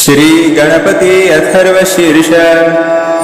श्री गणपति अथर्वशीर्ष।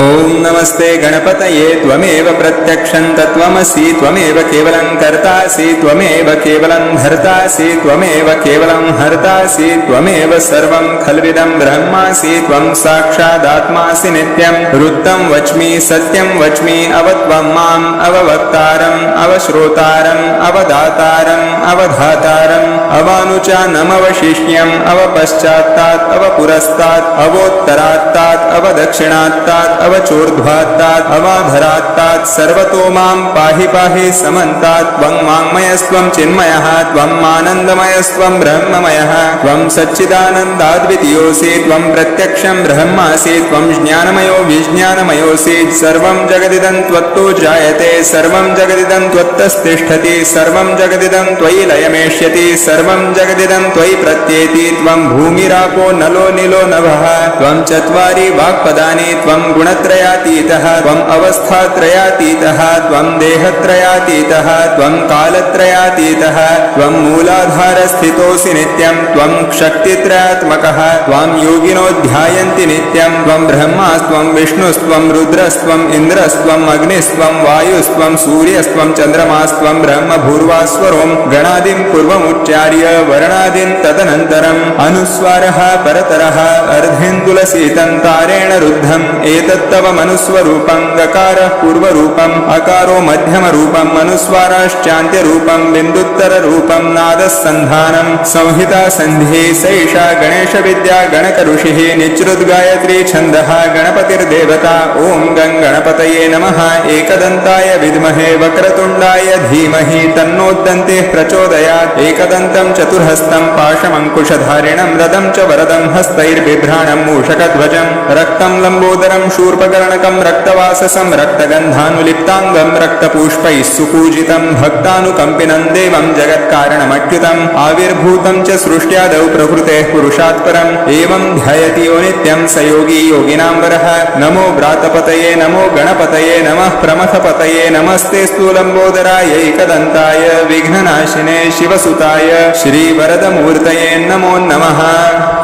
ओम नमस्ते गणपतये त्वमेव प्रत्यक्षं तत्त्वमसि त्वमेव केवलं कर्तासि त्वमेव केवलं धर्तासि त्वमेव केवलं हर्तासि त्वमेव सर्वं खल्विदं ब्रह्मासि त्वं साक्षादात्मासि नित्यं वृत्तं वच्मि सत्यं वच्मि अवत्वं माम् अववक्तारम् अवश्रोतारम् अवदातारम् अवधातारम् अवानुचानमवशिष्यम् अवपश्चात्तात् अवपुरस्तात् अवोत्तरात्तात् अवदक्षिणात्तात् अवचोर्ध्वात्तात् अवाधरात्तात् सर्वतो मां पाहि पाहि समन्तात् त्वं वाङ्मयस्त्वं चिन्मयः त्वं आनन्दमयस्त्वं ब्रह्ममयः त्वं सच्चिदानन्दाद्वितीयोऽसि त्वं प्रत्यक्षं ब्रह्मासि त्वं ज्ञानमयो विज्ञानमयोऽसि सर्वं जगदिदं त्वत्तो जायते सर्वं जगदिदं त्वत्तस्तिष्ठति सर्वं जगदिदं त्वयि लयमेष्यति सर्वं जगदिदं त्वयि प्रत्येति त्वं भूमिरापो नलो नीलो नभः त्वं चत्वारि वाक्पदानि त्वं गुणत्रयातीतः त्वम् अवस्थात्रयातीतः त्वं देहत्रयातीतः त्वं कालत्रयातीतः त्वं मूलाधारस्थितोऽसि नित्यं त्वं शक्तित्रयात्मकः त्वां योगिनो ध्यायन्ति नित्यं त्वं ब्रह्मास्त्वं विष्णुस्त्वं रुद्रस्त्वं इन्द्रस्त्वं अग्निस्त्वं वायुस्त्वं सूर्यस्त्वं चन्द्रमास्त्वं ब्रह्मभूर्वास्वरों गणादिं पूर्वमुच्चार्य वर्णादिं तदनन्तरम् अनुस्वारः परतरः अर्धेन्दुलसीतन्तारेण रुद्धम् एतत्तव मनुस्वरूपं गकारः पूर्वरूपम् अकारो मध्यमरूपम् अनुस्वाराश्चान्त्यरूपं बिन्दुत्तररूपं नादस्सन्धानं संहिता सन्धिः सैषा गणेशविद्या गणकऋषिः निच्रुद्गायत्री छन्दः गणपतिर्देवता ॐ गं गणपतये नमः एकदन्ताय विद्महे वक्रतुण्डाय धीमहि तन्नोद्दन्तिः प्रचोदयात् एकदन्तं चतुर्हस्तं पाशमङ्कुशधारिणं रदं च वरदं हस्तैर्बिभ्राणं मूषकध्वजं रक्तं लम्बोदरं शूर्पकर्णकं रक्तवाससं रक्तगन्धानुलिप्ताङ्गं रक्तपुष्पैः सुपूजितं भक्तानुकम्पिनं देवं जगत्कारणमच्युतम् आविर्भूतं च सृष्ट्यादौ प्रकृतेः पुरुषात् परम् एवं ध्यायति यो नित्यं स योगी योगिनां वरः नमो व्रातपतये नमो गणपतये नमः प्रमथपतये नमस्ते स्थूलम्बोदराय एकदन्ताय विघ्ननाशिने शिवसुताय श्रीवरदमूर्तये नमो नमः।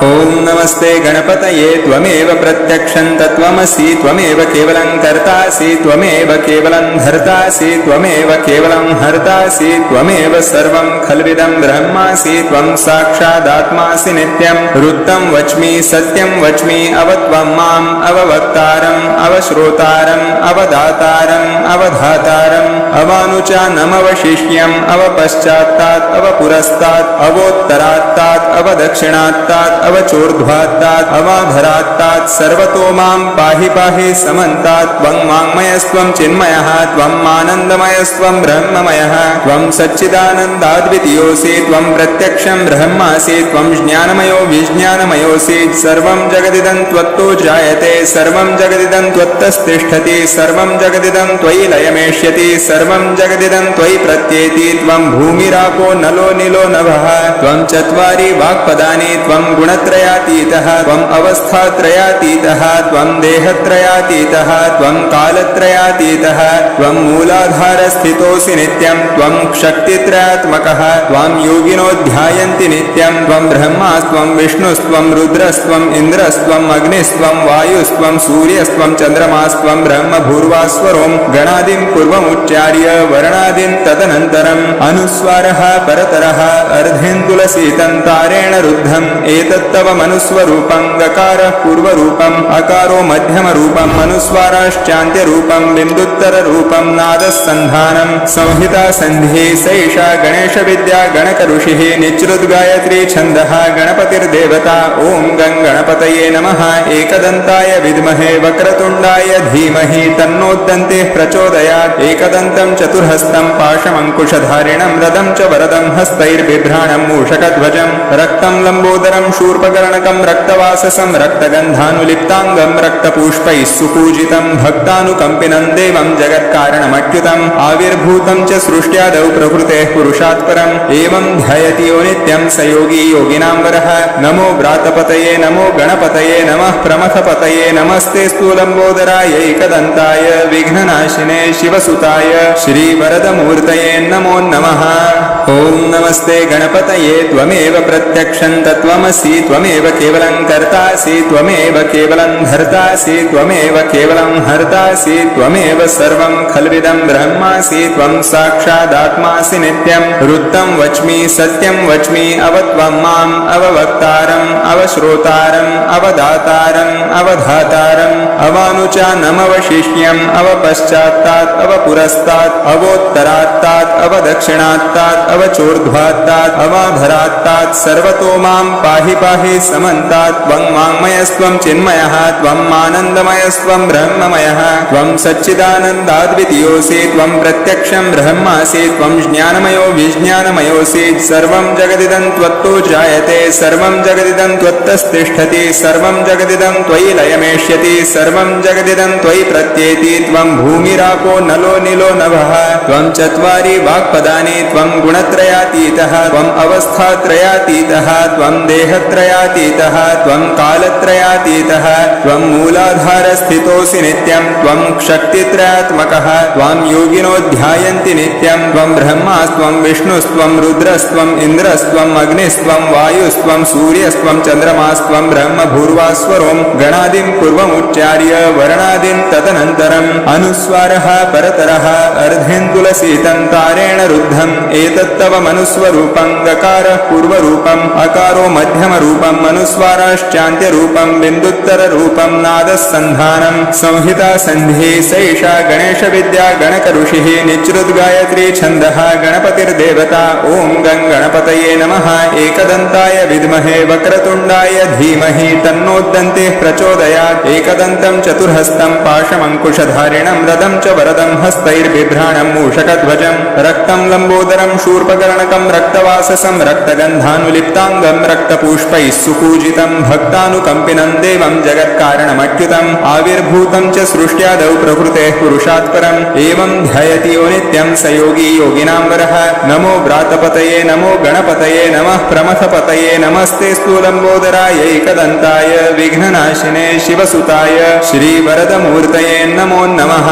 ओम नमस्ते गणपतये त्वमेव प्रत्यक्षं तत्त्वमसि त्वमेव केवलं कर्तासि त्वमेव केवलं धर्तासि त्वमेव केवलं हर्तासि त्वमेव सर्वं खल्विदं ब्रह्मासि त्वं साक्षादात्मासि नित्यं वृत्तं वच्मि सत्यं वच्मि अवत्वं माम् अववक्तारम् अवश्रोतारम् अवदातारम् अवधातारम् अवानुचानमवशिष्यम् अवपश्चात्तात् अवपुरस्तात् अवोत्तरात्तात् अवदक्षिणात्तात् अवचोर्ध्वात्तात् अवाधरात्तात् सर्वतो मां पाहि पाहि समन्तात् त्वं वाङ्मयस्त्वं चिन्मयः त्वं आनन्दमयस्त्वं ब्रह्ममयः त्वं सच्चिदानन्दाद्वितीयोऽसि त्वं प्रत्यक्षं ब्रह्मासि त्वं ज्ञानमयो विज्ञानमयोऽसि सर्वं जगदिदं त्वत्तो जायते सर्वं जगदिदं त्वत्तस्तिष्ठति सर्वं जगदिदं त्वयि लयमेष्यति सर्वं जगदिदं त्वयि प्रत्येति त्वं भूमिरापो नलो नीलो नभः त्वं चत्वारि वाक्पदानि त्वं गुणत्रयातीतः त्वम् अवस्थात्रयातीतः त्वं देहत्रयातीतः त्वं कालत्रयातीतः त्वं मूलाधारस्थितोऽसि नित्यं त्वं शक्तित्रयात्मकः त्वां योगिनो ध्यायन्ति नित्यं त्वं ब्रह्मास्त्वं विष्णुस्त्वं रुद्रस्त्वं इन्द्रस्त्वं अग्निस्त्वं वायुस्त्वं सूर्यस्त्वं चन्द्रमास्त्वं ब्रह्मभूर्वास्वरों गणादिं पूर्वमुच्चार्य वर्णादिं तदनन्तरम् अनुस्वारः परतरः अर्धेन्दुलसीतन्तारेण रुद्धम् एतत्तव मनुस्वरूपं गकारः पूर्वरूपम् अकारो मध्यमरूपम् अनुस्वाराश्चान्त्यरूपं बिन्दुत्तररूपं नादस्सन्धानं संहिता सन्धिः सैषा गणेशविद्या गणकऋषिः निच्रुद्गायत्री छन्दः गणपतिर्देवता ॐ गं गणपतये नमः एकदन्ताय विद्महे वक्रतुण्डाय धीमहि तन्नोद्दन्तिः प्रचोदयात् एकदन्तं चतुर्हस्तं पाशमङ्कुशधारिणं रदं च वरदं हस्तैर्बिभ्राणं मूषकध्वजं रक्तं लम्बोदरं शूर्पकर्णकं रक्तवाससं रक्तगन्धानुलिप्ताङ्गं रक्तपुष्पैः सुपूजितं भक्तानुकम्पिनं देवं जगत्कारणमच्युतम् आविर्भूतं च सृष्ट्यादौ प्रकृतेः पुरुषात् परम् एवं ध्यायति यो नित्यं स योगी योगिनां वरः नमो व्रातपतये नमो गणपतये नमः प्रमथपतये नमस्ते स्थूलम्बोदराय एकदन्ताय विघ्ननाशिने शिवसुताय श्रीवरदमूर्तये नमो नमः। ॐ नमस्ते गणपतये त्वमेव प्रत्यक्षं तत्त्वमसि त्वमेव केवलं कर्तासि त्वमेव केवलं धर्तासि त्वमेव केवलं हर्तासि त्वमेव सर्वं खल्विदं ब्रह्मासि त्वं साक्षादात्मासि नित्यं रुद्धं वच्मि सत्यं वच्मि अवत्वं माम् अववक्तारम् अवश्रोतारम् अवदातारम् अवधातारम् अवानुचानमवशिष्यम् अवपश्चात्तात् अवपुरस्तात् अवोत्तरात्तात् अवदक्षिणात्तात् अवचोर्ध्वात्तात् अवाधरात्तात् सर्वतो मां पाहि पाहि समन्तात् त्वं वाङ्मयस्त्वं चिन्मयः त्वं आनन्दमयस्त्वं ब्रह्ममयः त्वं सच्चिदानन्दाद्वितीयोऽसि त्वं प्रत्यक्षं ब्रह्मासि त्वं ज्ञानमयो विज्ञानमयोऽसि सर्वं जगदिदं त्वत्तो जायते सर्वं जगदिदं त्वत्तस्तिष्ठति सर्वं जगदिदं त्वयि लयमेष्यति सर्वं जगदिदं त्वयि प्रत्येति त्वं भूमिरापो नलो निलो नभः त्वं चत्वारि वाक्पदानि त्वं गुणत्रयातीतः त्वम् अवस्थात्रयातीतः त्वं देहत्रयातीतः त्वं कालत्रयातीतः त्वं मूलाधारस्थितोऽसि नित्यं त्वं शक्तित्रयात्मकः त्वां योगिनो ध्यायन्ति नित्यं त्वं ब्रह्मास्त्वं विष्णुस्त्वं रुद्रस्त्वं इन्द्रस्त्वम् अग्निस्त्वं वायुस्त्वं सूर्यस्त्वं चन्द्रमास्त्वं ब्रह्म भूर्वास्वरों गणादिं पूर्वमुच्चार्य वर्णादिं तदनन्तरम् अनुस्वारः परतरः अर्धेन्दुलसीतन्तारेण रुद्धम् एतत्तव मनुस्वरूपं गकारः पूर्वरूपम् अकारो मध्यमरूपम् अनुस्वाराश्चान्त्यरूपं बिन्दुत्तररूपं नादस्सन्धानं संहिता सन्धिः सैषा गणेशविद्या गणकऋषिः निच्रुद्गायत्री छन्दः गणपतिर्देवता ॐ गं गणपतये नमः एकदन्ताय विद्महे वक्रतुण्डाय धीमहि तन्नोद्दन्तिः प्रचोदयात् एकदन्तं चतुर्हस्तं पाशमङ्कुशधारिणं रदं च वरदं हस्तैर्बिभ्राणं मूषकध्वजं रक्तं लम्बोदरं शूर्पकर्णकं रक्तवाससं रक्तगन्धानुलिप्ताङ्गं रक्तपुष्पैः सुपूजितं भक्तानुकम्पिनं देवं जगत्कारणमच्युतम् आविर्भूतं च सृष्ट्यादौ प्रकृतेः पुरुषात् परम् एवं ध्यायति यो नित्यं स योगी योगिनां वरः नमो व्रातपतये नमो गणपतये नमः प्रमथपतये नमस्ते स्थूलम्बोदराय एकदन्ताय विघ्ननाशिने शिवसुताय श्रीवरदमूर्तये नमो नमः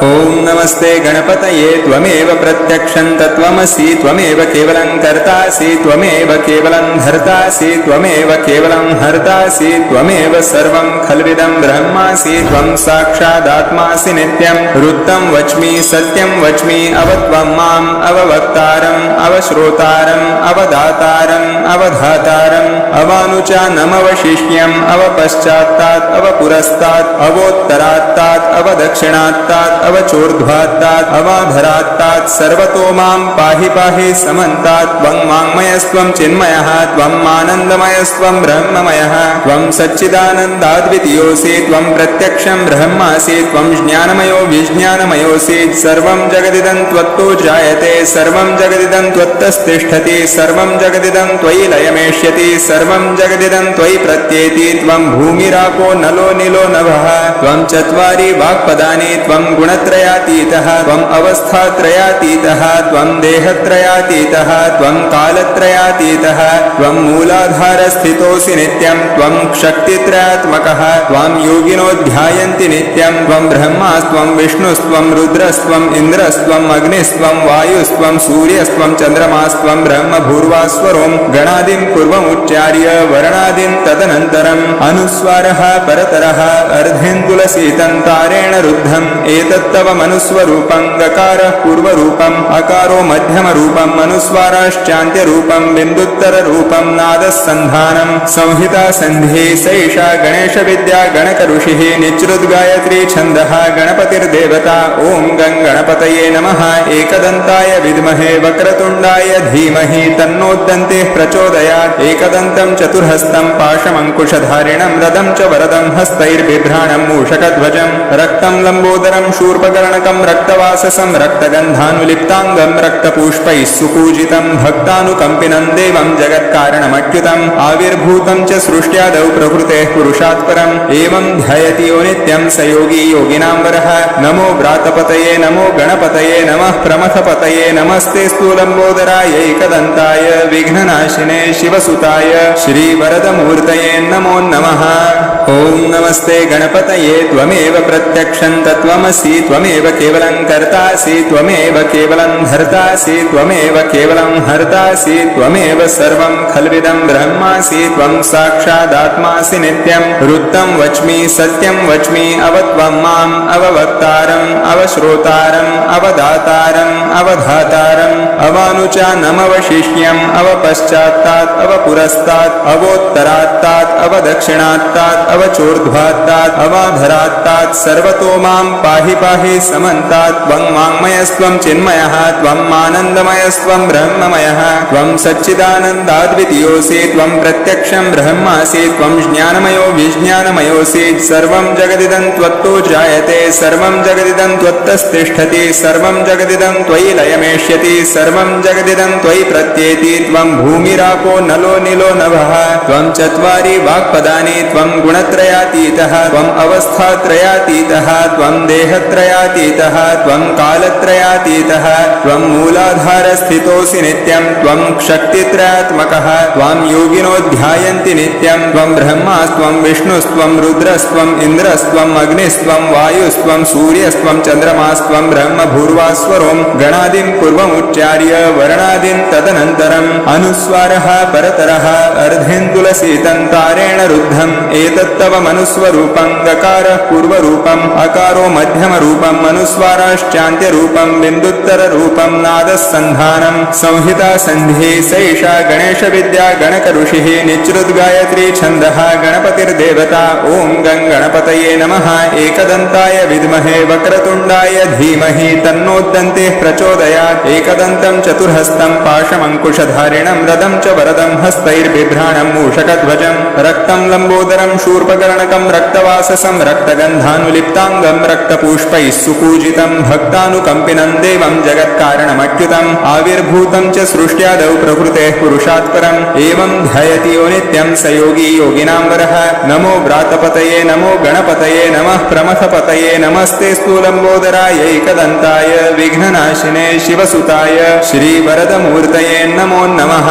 ॐ नमस्ते गणपतये त्वमेव प्रत्यक्षं तत्त्वमसि त्वमेव केवलं कर्तासि त्वमेव केवलं धर्तासि त्वमेव केवलं हर्तासि त्वमेव सर्वं खल्विदं ब्रह्मासि त्वं साक्षादात्मासि नित्यं रुद्धं वच्मि सत्यं वच्मि अवत्वं माम् अववक्तारम् अवश्रोतारम् अवदातारम् अवधातारम् अवानुचानमवशिष्यम् अवपश्चात्तात् अवपुरस्तात् अवोत्तरात्तात् अवदक्षिणात्तात् अवचोर्ध्वात्तात् अवाधरात्तात् सर्वतो मां पाहि पाहि समन्तात् त्वं वाङ्मयस्त्वं चिन्मयः त्वं आनन्दमयस्त्वं ब्रह्ममयः त्वं सच्चिदानन्दाद्वितीयोऽसि त्वं प्रत्यक्षं ब्रह्मासि त्वं ज्ञानमयो विज्ञानमयोऽसि सर्वं जगदिदं त्वत्तो जायते सर्वं जगदिदं त्वत्तस्तिष्ठति सर्वं जगदिदं त्वयि लयमेष्यति सर्वं जगदिदं त्वयि प्रत्येति त्वं भूमिरापो नलो निलो नभः त्वं चत्वारि वाक्पदानि त्वं गुणत्रयातीतः त्वम् अवस्थात्रयातीतः त्वं देहत्रयातीतः त्वं कालत्रयातीतः त्वं मूलाधारस्थितोऽसि नित्यं त्वं शक्तित्रयात्मकः त्वां योगिनो ध्यायन्ति नित्यं त्वं ब्रह्मास्त्वं विष्णुस्त्वं रुद्रस्त्वं इन्द्रस्त्वम् अग्निस्त्वं वायुस्त्वं सूर्यस्त्वं चन्द्रमास्त्वं ब्रह्म भूर्वास्वरों गणादिं पूर्वमुच्चार्य वर्णादिं तदनन्तरम् अनुस्वारः परतरः अर्धेन्दुलसीतन्तारेण रुद्धम् एतत्तव मनुस्वरूपं गकारः पूर्वरूपम् अकारो मध्यमरूपम् अनुस्वाराश्चान्त्यरूपं बिन्दुत्तररूपं नादस्सन्धानं संहिता सन्धिः सैषा गणेशविद्या गणकऋषिः निच्रुद्गायत्री छन्दः गणपतिर्देवता ॐ गं गणपतये नमः एकदन्ताय विद्महे वक्रतुण्डाय धीमहि तन्नोद्दन्तिः प्रचोदयात् एकदन्तं चतुर्हस्तं पाशमङ्कुशधारिणं रदं च वरदं हस्तैर्बिभ्राणं मूषकध्वजं रक्तं लम्बोदरं शूर्पकर्णकं रक्तवाससं रक्तगन्धानुलिप्ताङ्गं रक्तपुष्पैः सुपूजितं भक्तानुकम्पिनं देवं जगत्कारणमच्युतम् आविर्भूतं च सृष्ट्यादौ प्रकृतेः पुरुषात् परम् एवं ध्यायति यो नित्यं स योगी योगिनां वरः नमो व्रातपतये नमो गणपतये नमः प्रमथपतये नमस्ते स्थूलम्बोदराय एकदन्ताय विघ्ननाशिने शिवसुताय श्रीवरदमूर्तये नमो नमः ॐ नमस्ते गणपतये त्वमेव प्रत्यक्षं तत्त्वमसि त्वमेव केवलं कर्तासि त्वमेव केवलं धर्तासि त्वमेव केवलं हर्तासि त्वमेव सर्वं खल्विदं ब्रह्मासि त्वं साक्षादात्मासि नित्यं रुद्धं वच्मि सत्यं वच्मि अवत्वं माम् अववक्तारम् अवश्रोतारम् अवदातारम् अवधातारम् अवानुचानमवशिष्यम् अवपश्चात्तात् अवपुरस्तात् अवोत्तरात्तात् अवदक्षिणात्तात् अवचोर्ध्वात्तात् अवाधरात्तात् सर्वतो मां पाहि पाहि समन्तात् त्वं वाङ्मयस्त्वं चिन्मयः त्वं आनन्दमयस्त्वं ब्रह्ममयः त्वं सच्चिदानन्दाद्वितीयोऽसि त्वं प्रत्यक्षं ब्रह्मासि त्वं ज्ञानमयो विज्ञानमयोऽसि सर्वं जगदिदं त्वत्तो जायते सर्वं जगदिदं त्वत्तस्तिष्ठति सर्वं जगदिदं त्वयि लयमेष्यति सर्वं जगदिदं त्वयि प्रत्येति त्वं भूमिरापो नलो निलो नभः त्वं चत्वारि वाक्पदानि त्वं गुणत्रयातीतः त्वं अवस्थात्रयातीतः त्वं देहत्रयातीतः त्वं कालत्रयातीतः त्वं मूलाधारस्थितोऽसि नित्यं त्वं शक्तित्रयात्मकः त्वां योगिनो ध्यायन्ति नित्यं त्वं ब्रह्मास्त्वं विष्णुस्त्वं रुद्रस्त्वम् इन्द्रस्त्वम् अग्निस्त्वं वायुस्त्वं सूर्यस्त्वं चन्द्रमास्त्वं ब्रह्म भूर्वास्वरों गणादिं पूर्वमुच्चार्य वर्णादिं तदनन्तरम् अनुस्वारः परतरः अर्धेन्दुलसीतन्तारेण रुद्धम् एतत्तव मनुस्वरूपं गकारः पूर्वरूपम् अकारो मध्यमरूपम् अनुस्वाराश्चान्त्यरूपं बिन्दुत्तररूपं नादस्सन्धानं संहिता सन्धिः सैषा गणेशविद्या गणकऋषिः निच्रुद्गायत्री छन्दः गणपतिर्देवता ॐ गणपतये नमः एकदन्ताय विद्महे वक्रतुण्डाय धीमहि तन्नोद्दन्तिः प्रचोदयात् एकदन्तं चतुर्हस्तं पाशमङ्कुशधारिणं रदं च वरदं हस्तैर्बिभ्राणं मूषकध्वजं रक्तं लम्बोदरं शूर्पकर्णकं रक्तवाससं रक्तगन्धानुलिप्ताङ्गं रक्तपुष्पैः सुपूजितं भक्तानुकम्पिनं देवं जगत्कारणमच्युतम् आविर्भूतं च सृष्ट्यादौ प्रकृतेः पुरुषात् परम् एवं ध्यायति यो नित्यं स योगी योगिनां वरः नमो व्रातपतये नमो गणपतये नमः प्रमथपतये नमस्ते स्थूलम्बोदराय एकदन्ताय विघ्ननाशिने शिवसुताय श्रीवरदमूर्तये नमो नमः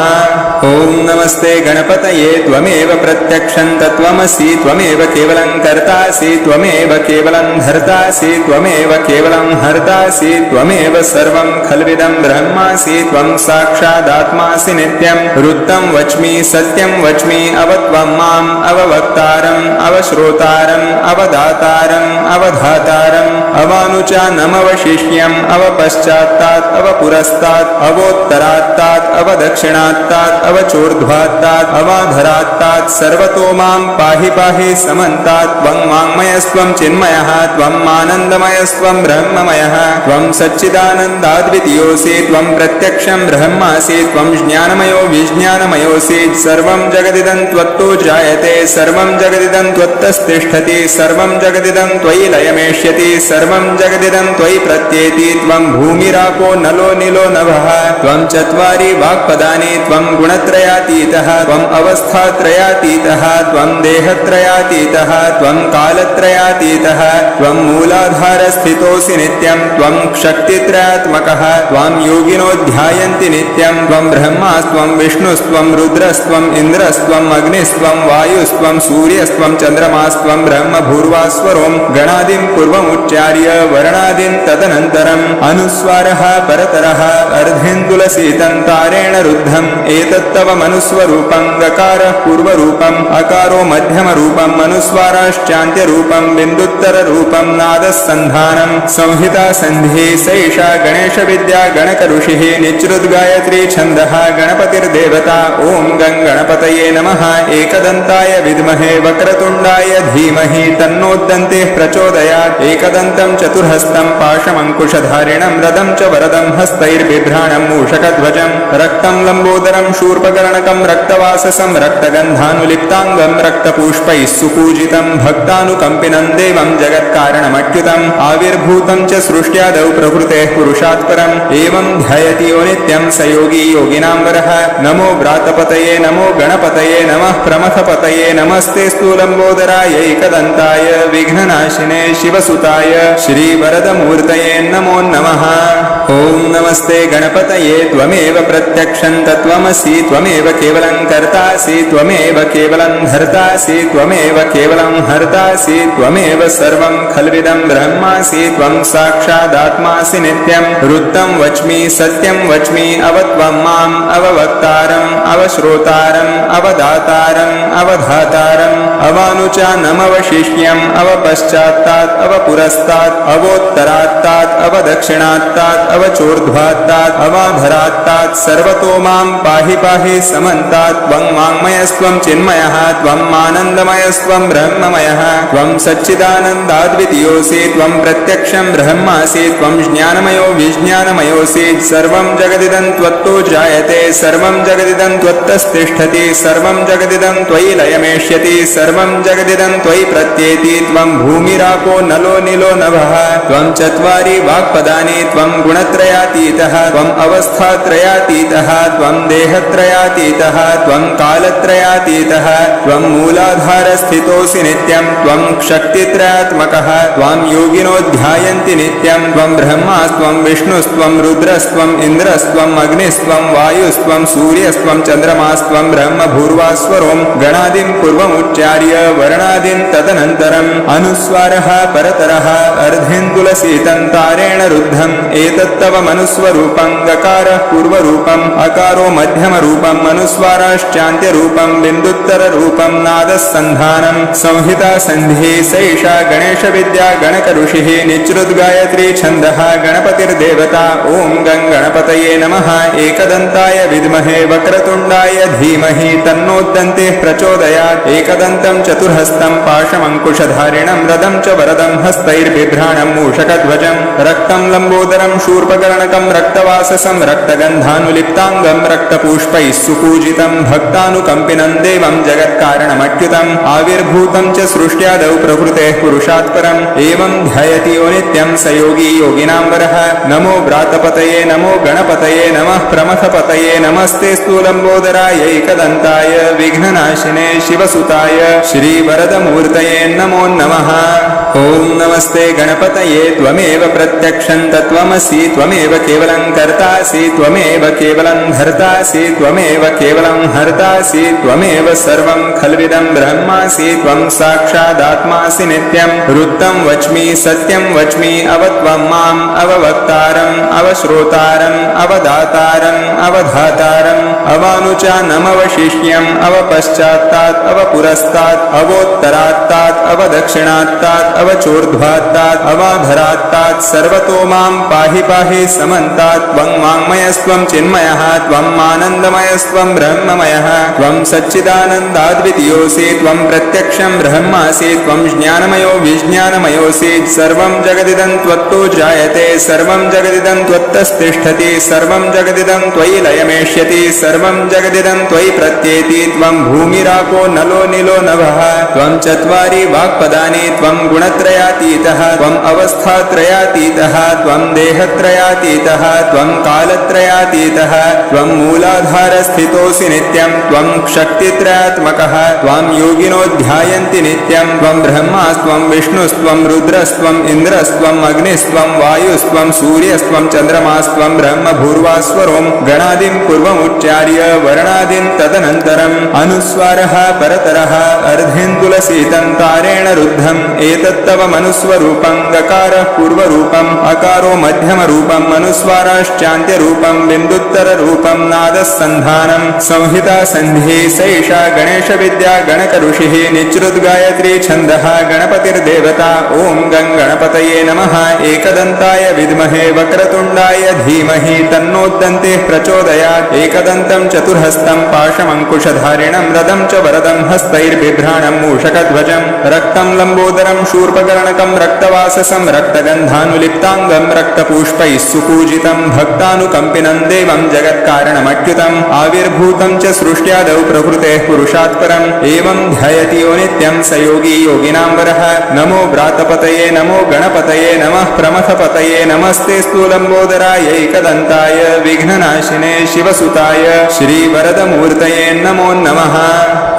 ॐ नमस्ते गणपतये त्वमेव प्रत्यक्षं तत्त्वमसि त्वमेव केवलं कर्तासि त्वमेव केवलं धर्तासि त्वमेव केवलं हर्तासि त्वमेव सर्वं खल्विदं ब्रह्मासि त्वं साक्षादात्मासि नित्यं रुद्धं वच्मि सत्यं वच्मि अवत्वं माम् अववक्तारम् अवश्रोतारम् अवदातारम् अवधातारम् अवानुचानमवशिष्यम् अवपश्चात्तात् अवपुरस्तात् अवोत्तरात्तात् अवदक्षिणात्तात् अवचोर्ध्वात्तात् अवाधरात्तात् सर्वतो मां पाहि पाहि समन्तात् त्वं वाङ्मयस्त्वं चिन्मयः त्वं आनन्दमयस्त्वं ब्रह्ममयः त्वं सच्चिदानन्दाद्वितीयोऽसि त्वं प्रत्यक्षं ब्रह्मासि त्वं ज्ञानमयो विज्ञानमयोऽसि सर्वं जगदिदं त्वत्तो जायते सर्वं जगदिदं त्वत्तस्तिष्ठति सर्वं जगदिदं त्वयि लयमेष्यति सर्वं जगदिदं त्वयि प्रत्येति त्वं भूमिरापो नलो निलो नभः त्वं चत्वारि वाक्पदानि त्वं गुणत्रयातीतः त्वम् अवस्थात्रयातीतः त्वं देहत्रयातीतः त्वं कालत्रयातीतः त्वं मूलाधारस्थितोऽसि नित्यं त्वं शक्तित्रयात्मकः त्वां योगिनो ध्यायन्ति नित्यं त्वं ब्रह्मास्त्वं विष्णुस्त्वं रुद्रस्त्वम् इन्द्रस्त्वम् अग्निस्त्वं वायुस्त्वं सूर्यस्त्वं चन्द्रमास्त्वं ब्रह्म भूर्वास्वरों गणादिं पूर्वमुच्चार्य वर्णादिं तदनन्तरम् अनुस्वारः परतरः अर्धेन्दुलसीतन्तारेण रुद्धम् एतत्तव मनुस्वरूपं गकारः पूर्वरूपम् अकारो मध्यमरूपम् अनुस्वाराश्चान्त्यरूपं बिन्दुत्तररूपं नादस्सन्धानं संहिता सन्धिः सैषा गणेशविद्या गणकऋषिः निच्रुद्गायत्री छन्दः गणपतिर्देवता ॐ गणपतये नमः एकदन्ताय विद्महे वक्रतुण्डाय धीमहि तन्नोद्दन्तिः प्रचोदयात् एकदन्तं चतुर्हस्तं पाशमङ्कुशधारिणं रदं च वरदं हस्तैर्बिभ्राणं मूषकध्वजं रक्तं लम्बोदरं शूर्पकर्णकं रक्तवाससं रक्तगन्धानुलिप्ताङ्गं रक्तपुष्पैः सुपूजितं भक्तानुकम्पिनं देवं जगत्कारणमच्युतम् आविर्भूतं च सृष्ट्यादौ प्रकृतेः पुरुषात् परम् एवं ध्यायति यो नित्यं स योगी योगिनां वरः नमो व्रातपतये नमो गणपतये नमः प्रमथपतये नमस्ते स्थूलम्बोदराय एकदन्ताय विघ्ननाशिने शिवसुताय श्रीवरदमूर्तये नमो नमः ॐ नमस्ते गणपतये त्वमेव प्रत्यक्षं तत्त्वमसि त्वमेव केवलं कर्तासि त्वमेव केवलं धर्तासि त्वमेव केवलं हर्तासि त्वमेव सर्वं खल्विदं ब्रह्मासि त्वं साक्षादात्मासि नित्यं रुद्धं वच्मि सत्यं वच्मि अवत्वं माम् अववक्तारम् अवश्रोतारम् अवदातारम् अवधातारम् अवानुचानमवशिष्यम् अवपश्चात्तात् अवपुरस्तात् अवोत्तरात्तात् अवदक्षिणात्तात् अवचोर्ध्वात्तात् अवाधरात्तात् सर्वतो मां पाहि पाहि समन्तात् त्वं वाङ्मयस्त्वं चिन्मयः त्वं आनन्दमयस्त्वं ब्रह्ममयः त्वं सच्चिदानन्दाद्वितीयोऽसि त्वं प्रत्यक्षं ब्रह्मासि त्वं ज्ञानमयो विज्ञानमयोऽसि सर्वं जगदिदं त्वत्तो जायते सर्वं जगदिदं त्वत्तस्तिष्ठति सर्वं जगदिदं त्वयि लयमेष्यति सर्वं जगदिदं त्वयि प्रत्येति त्वं भूमिरापो नलो निलो नभः त्वं चत्वारि वाक्पदानि त्वं गुणत्रयातीतः त्वम् अवस्थात्रयातीतः त्वं देहत्रयातीतः त्वं कालत्रयातीतः त्वं मूलाधारस्थितोऽसि नित्यं त्वं शक्तित्रयात्मकः त्वां योगिनो ध्यायन्ति नित्यं त्वं ब्रह्मास्त्वं विष्णुस्त्वं रुद्रस्त्वम् इन्द्रस्त्वम् अग्निस्त्वं वायुस्त्वं सूर्यस्त्वं चन्द्रमास्त्वं ब्रह्म भूर्वास्वरों गणादिं पूर्वमुच्चार्य वर्णादिं तदनन्तरम् अनुस्वारः परतरः अर्धेन्दुलसीतं रुद्धम् एतत्तव मनुस्वरूपं गकारः पूर्वरूपम् अकारो मध्यमरूपम् अनुस्वाराश्चान्त्यरूपम् बिन्दुत्तररूपम् नादस्सन्धानम् संहिता सन्धिः सैषा गणेशविद्या गणकऋषिः निच्रुद्गायत्री छन्दः गणपतिर्देवता ॐ गं गणपतये नमः एकदन्ताय विद्महे वक्रतुण्डाय धीमहि तन्नोदन्तिः प्रचोदयात् एकदन्तं चतुर्हस्तं पाशमङ्कुशधारिणं रदं च वरदं हस्तैर्बिभ्राणं मूषकध्वजं रक्तं लम्बोदरं शूर्पकर्णकं रक्तवाससं रक्तगन्धानुलिप्ताङ्गं रक्तपुष्पैः सुपूजितं भक्तानुकम्पिनं देवं जगत्कारणमच्युतम् आविर्भूतं च सृष्ट्यादौ प्रकृतेः पुरुषात् परम् एवं ध्यायति यो नित्यं स योगी योगिनां वरः नमो व्रातपतये नमो गणपतये नमः प्रमथपतये नमस्ते स्थूलम्बोदराय एकदन्ताय विघ्ननाशिने शिवसुताय श्रीवरदमूर्तये नमो नमः ॐ नमस्ते गणपतये त्वमेव प्रत्यक्षं तत्त्वमसि त्वमेव केवलं कर्तासि त्वमेव केवलं धर्तासि त्वमेव केवलं हर्तासि त्वमेव सर्वं खल्विदं ब्रह्मासि त्वं साक्षादात्मासि नित्यं रुद्धं वच्मि सत्यं वच्मि अवत्वं माम् अववक्तारम् अवश्रोतारम् अवदातारम् अवधातारम् अवानुचानमवशिष्यम् अवपश्चात्तात् अवपुरस्तात् अवोत्तरात्तात् अवदक्षिणात्तात् अवचोर्ध्वात्तात् अवाधरात्तात् सर्वतो मां पाहि पाहि समन्तात् त्वं वाङ्मयस्त्वं चिन्मयः त्वं आनन्दमयस्त्वं ब्रह्ममयः त्वं सच्चिदानन्दाद्वितीयोऽसि त्वं प्रत्यक्षं ब्रह्मासि त्वं ज्ञानमयो विज्ञानमयोऽसि सर्वं जगदिदं त्वत्तो जायते सर्वं जगदिदं त्वत्तस्तिष्ठति सर्वं जगदिदं त्वयि लयमेष्यति सर्वं जगदिदं त्वयि प्रत्येति त्वं भूमिरापो नलो निलो नभः त्वं चत्वारि वाक्पदानि त्वं गुणत्रयातीतः त्वम् अवस्थात्रयातीतः त्वं देहत्रयातीतः त्वं कालत्रयातीतः त्वं मूलाधारस्थितोऽसि नित्यं त्वं शक्तित्रयात्मकः त्वां योगिनो ध्यायन्ति नित्यं त्वं ब्रह्मास्त्वं विष्णुस्त्वं रुद्रस्त्वम् इन्द्रस्त्वम् अग्निस्त्वं वायुस्त्वं सूर्यस्त्वं चन्द्रमास्त्वं ब्रह्म भूर्वास्वरों गणादिं पूर्वमुच्चार्य वर्णादिं तदनन्तरम् अनुस्वारः परतरः अर्धेन्दुलसीतं रुद्धम् एतत्तव मनुस्वरूपं गकारः पूर्वरूपम् अकारो मध्यमरूपम् अनुस्वाराश्चान्त्यरूपम् बिन्दुत्तररूपं नादस्सन्धानम् संहिता सन्धिः सैषा गणेशविद्या गणकऋषिः निच्रुद्गायत्री छन्दः गणपतिर्देवता ॐ गं गणपतये नमः एकदन्ताय विद्महे वक्रतुण्डाय धीमहि तन्नोदन्तिः प्रचोदयात् एकदन्तं चतुर्हस्तं पाशमङ्कुशधारिणं रदं च वरदं हस्तैर्बिभ्राणं मूषकध्वजं रक्तं लम्बोदरं शूर्पकर्णकं रक्तवाससं रक्तगन्धानुलिप्ताङ्गं रक्तपुष्पैः सुपूजितं भक्तानुकम्पिनं देवं जगत्कारणमच्युतम् आविर्भूतं च सृष्ट्यादौ प्रकृतेः पुरुषात् परम् एवं ध्यायति यो नित्यं स योगी योगिनां वरः नमो व्रातपतये नमो गणपतये नमः प्रमथपतये नमस्ते स्थूलम्बोदराय एकदन्ताय विघ्ननाशिने शिवसुताय श्रीवरदमूर्तये नमो नमः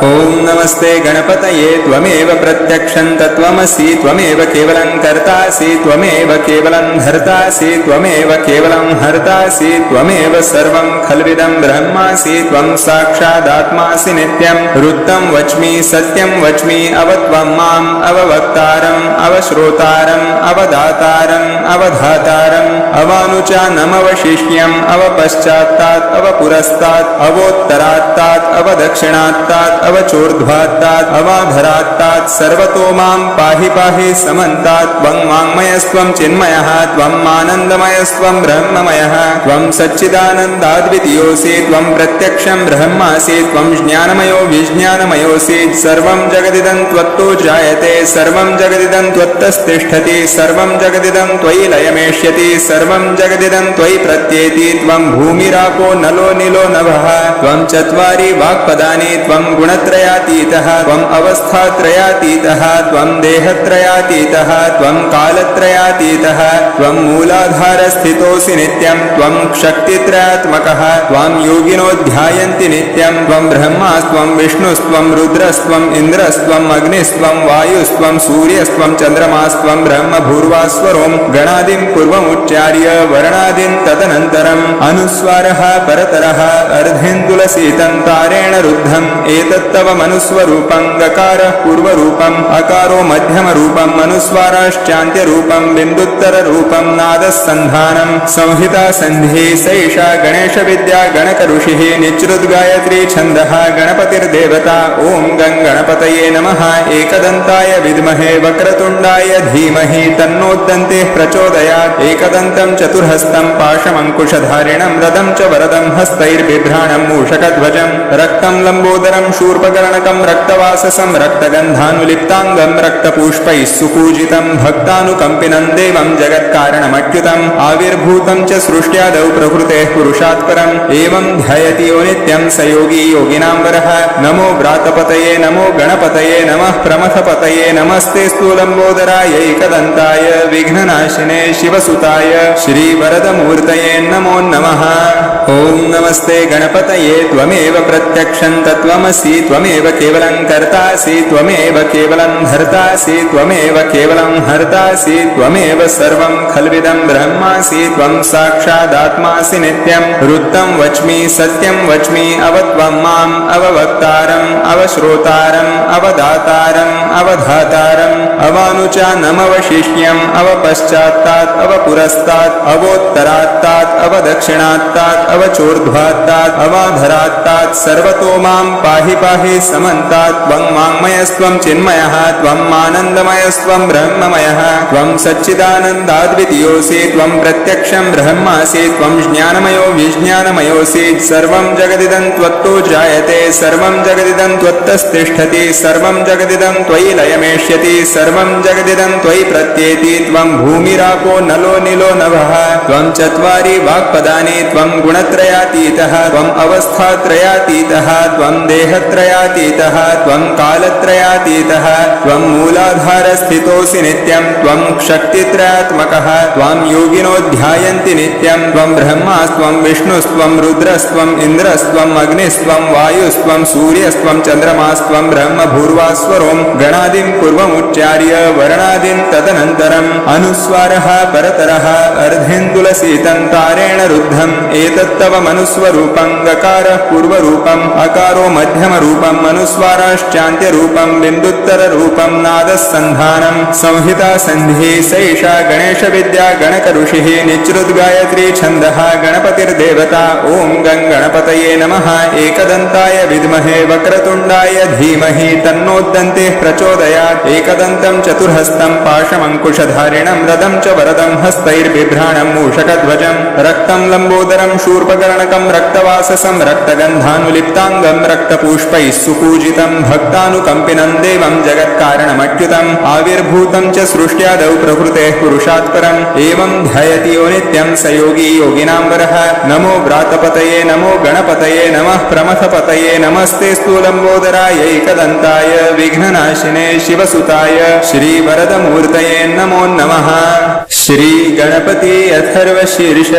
ॐ नमस्ते गणपतये त्वमेव प्रत्यक्षं तत्त्वमसि त्वमेव केवलं कर्तासि त्वमेव केवलं धर्तासि त्वमेव केवलं हर्तासि त्वमेव सर्वं खल्विदं ब्रह्मासि त्वं साक्षादात्मासि नित्यं रुद्धं वच्मि सत्यं वच्मि अवत्वं माम् अववक्तारम् अवश्रोतारम् अवदातारम् अवधातारम् अवानुचानमवशिष्यम् अवपश्चात्तात् अवपुरस्तात् अवोत्तरात्तात् अवदक्षिणात्तात् अवचोर्ध्वात्तात् अवाधरात्तात् सर्वतो मां पाहि पाहि समन्तात् त्वं वाङ्मयस्त्वं चिन्मयः त्वं आनन्दमयस्त्वं ब्रह्ममयः त्वं सच्चिदानन्दाद्वितीयोऽसि त्वं प्रत्यक्षं ब्रह्मासि त्वं ज्ञानमयो विज्ञानमयोऽसि सर्वं जगदिदं त्वत्तो जायते सर्वं जगदिदं त्वत्तस्तिष्ठति सर्वं जगदिदं त्वयि लयमेष्यति सर्वं जगदिदं त्वयि प्रत्येति त्वं भूमिरापो नलो नीलो नभः त्वं चत्वारि वाक्पदानि त्वं गुणत्रयातीतः त्वम् अवस्थात्रयातीतः त्वं देहत्रयातीतः त्वं कालत्रयातीतः त्वं मूलाधारस्थितोऽसि नित्यं त्वं शक्तित्रयात्मकः त्वां योगिनो ध्यायन्ति नित्यं त्वं ब्रह्मास्त्वं विष्णुस्त्वं रुद्रस्त्वम् इन्द्रस्त्वम् अग्निस्त्वं वायुस्त्वं सूर्यस्त्वं चन्द्रमास्त्वं ब्रह्म भूर्वास्वरों गणादिं पूर्वमुच्चार्य वर्णादिं तदनन्तरम् अनुस्वारः परतरः अर्धेन्दुलसीतं तारेण रुद्धम् एतत्तव मनुस्वरूपं गकारः पूर्वरूपम् अकारो मध्यमरूपम् अनुस्वाराश्चान्त्यरूपम् बिन्दुत्तररूपम् नादस्सन्धानम् संहिता सन्धिः सैषा गणेशविद्या गणकऋषिः निच्रुद्गायत्री छन्दः गणपतिर्देवता ॐ गं गणपतये नमः एकदन्ताय विद्महे वक्रतुण्डाय धीमहि तन्नोदन्तिः प्रचोदयात् एकदन्तं चतुर्हस्तं पाशमङ्कुशधारिणं रदं च वरदं हस्तैर्बिभ्राणं मूषकध्वजं रक्तं लम्बोदरं शूर्पकर्णकं रक्तवाससं रक्तगन्धानुलिप्ताङ्गं रक्तपुष्पैः सुपूजितं भक्तानुकम्पिनं देवं जगत्कारणमच्युतम् आविर्भूतं च सृष्ट्यादौ प्रकृतेः पुरुषात् परम् एवं ध्यायति यो नित्यं स योगी योगिनां वरः नमो व्रातपतये नमो गणपतये नमः प्रमथपतये नमस्ते स्थूलम्बोदराय एकदन्ताय विघ्ननाशिने शिवसुताय श्रीवरदमूर्तये नमो नमः ॐ नमस्ते गणपतये त्वमेव प्रत्यक्षं तत्त्वमसि त्वमेव केवलं कर्तासि त्वमेव केवलं धर्तासि त्वमेव केवलं हर्तासि त्वमेव सर्वं खल्विदं ब्रह्मासि त्वं साक्षादात्मासि नित्यं रुद्धं वच्मि सत्यं वच्मि अवत्वं माम् अववक्तारम् अवश्रोतारम् अवदातारम् अवधातारम् अवानुचानमवशिष्यम् अवपश्चात्तात् अवपुरस्तात् अवोत्तरात्तात् अवदक्षिणात्तात् अवचोर्ध्वात्तात् अवाधरात्तात् सर्वतो मां पाहि पाहि समन्तात् त्वं वाङ्मयस्त्वं चिन्मयः त्वम् आनन्दमयस्त्वं ब्रह्ममयः त्वं सच्चिदानन्दाद्वितीयोऽसि त्वं प्रत्यक्षं ब्रह्मासि त्वं ज्ञानमयो विज्ञानमयोऽसि सर्वं जगदिदं त्वत्तो जायते सर्वं जगदिदं त्वत्तस्तिष्ठति सर्वं जगदिदं त्वयि लयमेष्यति सर्वं जगदिदं त्वयि प्रत्येति त्वं भूमिरापो नलो नीलो नभः त्वं चत्वारि वाक्पदानि त्वं गुणत्रयातीतः त्वम् अवस्थात्रयातीतः त्वं देहत्रयातीतः त्वं कालत्रयातीतः त्वं मूलाधारस्थितोऽसि नित्यं त्वं शक्तित्रयात्मकः त्वां योगिनो ध्यायन्ति नित्यं त्वं ब्रह्मास्त्वं विष्णुस्त्वं रुद्रस्त्वम् इन्द्रस्त्वम् अग्निस्त्वं वायुस्त्वं सूर्यस्त्वं चन्द्रमास्त्वं ब्रह्म भूर्वास्वरों गणादिं पूर्वमुच्चार्य वर्णादिं तदनन्तरम् अनुस्वारः परतरः अर्धेन्दुलसीतं तारेण रुद्धम् एतत्तव मनुस्वरूपं गकारः पूर्वरूपम् अकारो मध्यमरूपम् अनुस्वाराश्चान्त्यरूपं बिन्दुत्तररूपं नादस्सन्धानम् संहिता सन्धिः सैषा गणेशविद्या गणकऋषिः निच्रुद्गायत्री छन्दः गणपतिर्देवता ॐ गं गणपतये नमः एकदन्ताय विद्महे वक्रतुण्डाय धीमहि तन्नोदन्तिः प्रचोदयात् एकदन्तं चतुर्हस्तं पाशमङ्कुशधारिणं रदं च वरदं हस्तैर्बिभ्राणं मूषकध्वजं रक्तं लम्बोदरं शूर्पकर्णकं रक्तवाससं रक्तगन्धानुलिप्ताङ्गं रक्तपुष्पैः सुपूजितं भक्तानुकम्पिनं देवं जगत्कारणमच्युतम् आविर्भूतं च सृष्ट्यादौ प्रकृतेः पुरुषात् परम् एवं ध्यायति यो नित्यं स योगी योगिनां वरः नमो व्रातपतये नमो गणपतये नमः प्रमथपतये नमस्ते स्थूलम्बोदराय एकदन्ताय विघ्ननाशिने शिवसुताय श्रीवरदमूर्तये नमो नमः श्रीगणपति अथर्वशीर्ष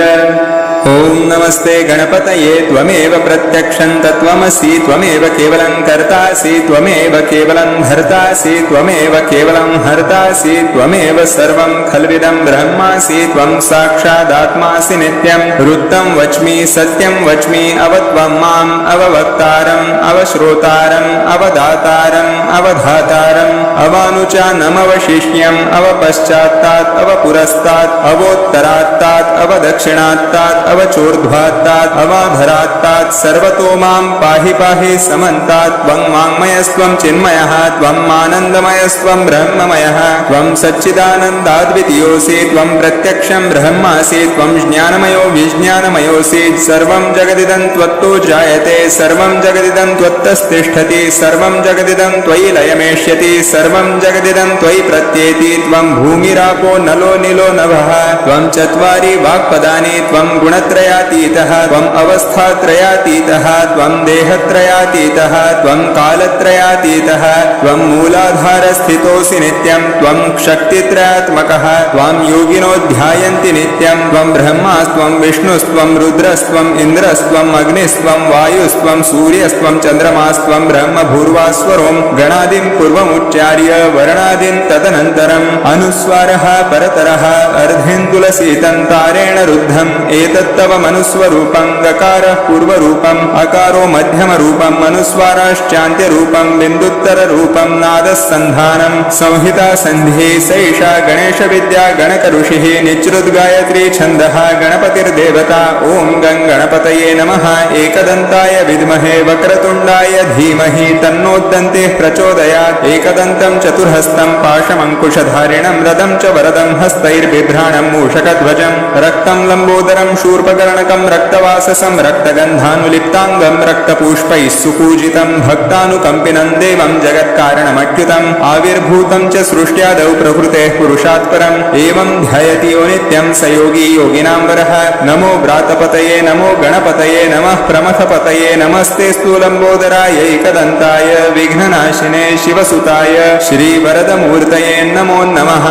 ॐ नमस्ते गणपतये त्वमेव प्रत्यक्षं तत्त्वमसि त्वमेव केवलं कर्तासि त्वमेव केवलं धर्तासि त्वमेव केवलं हर्तासि त्वमेव सर्वं खल्विदं ब्रह्मासि त्वं साक्षादात्मासि नित्यं वृत्तं वच्मि सत्यं वच्मि अवत्वं माम् अववक्तारम् अवश्रोतारम् अवदातारम् अवधातारम् अवानुचानमवशिष्यम् अवपश्चात्तात् अवपुरस्तात् अवोत्तरात्तात् अवदक्षिणात्तात् अवचोर्ध्वात्तात् अवाधरात्तात् सर्वतो मां पाहि पाहि समन्तात् त्वं वाङ्मयस्त्वं चिन्मयः त्वं आनन्दमयस्त्वं ब्रह्ममयः त्वं सच्चिदानन्दाद्वितीयोऽसि त्वं प्रत्यक्षं ब्रह्मासि त्वं ज्ञानमयो विज्ञानमयोऽसि सर्वं जगदिदं त्वत्तो जायते सर्वं जगदिदं त्वत्तस्तिष्ठति सर्वं जगदिदं त्वयि लयमेष्यति सर्वं जगदिदं त्वयि प्रत्येति त्वं भूमिरापो नलो निलो नभः त्वं चत्वारि वाक्पदानि त्वं गुणत्रयातीतः त्वम् अवस्थात्रयातीतः त्वं देहत्रयातीतः त्वं कालत्रयातीतः त्वं मूलाधारस्थितोऽसि नित्यं त्वं शक्तित्रयात्मकः त्वां योगिनो ध्यायन्ति नित्यं त्वं ब्रह्मास्त्वं विष्णुस्त्वं रुद्रस्त्वम् इन्द्रस्त्वम् अग्निस्त्वं वायुस्त्वं सूर्यस्त्वं चन्द्रमास्त्वं ब्रह्मभूर्वास्वरों गणादिं पूर्वमुच्चार्य वर्णादिं तदनन्तरम् अनुस्वारः परतरः अर्धेन्दुलसीतन्तारेण रुद्धम् एतत्तव मनुस्वरूपं गकारः पूर्वरूपम् अकारो मध्यमरूपम् अनुस्वाराश्चान्त्यरूपं बिन्दुत्तररूपं नादस्सन्धानं संहिता सन्धिः सैषा गणेशविद्या गणकऋषिः निच्रुद्गायत्री छन्दः गणपतिर्देवता ॐ गं गणपतये नमः एकदन्ताय विद्महे वक्रतुण्डाय धीमहि तन्नोद्दन्तिः प्रचोदयात् एकदन्तं चतुर्हस्तं पाशमङ्कुशधारिणं रदं च वरदं हस्तैर्बिभ्राणं मूषकध्वजं रक्तं लम्बोदरं शूर्पकर्णकं रक्तवाससं रक्तगन्धानुलिप्ताङ्गं रक्तपुष्पैः सुपूजितं भक्तानुकम्पिनं देवं जगत्कारणमच्युतम् आविर्भूतं च सृष्ट्यादौ प्रकृतेः पुरुषात् परम् एवं ध्यायति यो नित्यं स योगी योगिनां वरः नमो व्रातपतये नमो गणपतये नमः प्रमथपतये नमस्ते स्थूलम्बोदराय एकदन्ताय विघ्ननाशिने शिवसुताय श्रीवरदमूर्तये नमो नमः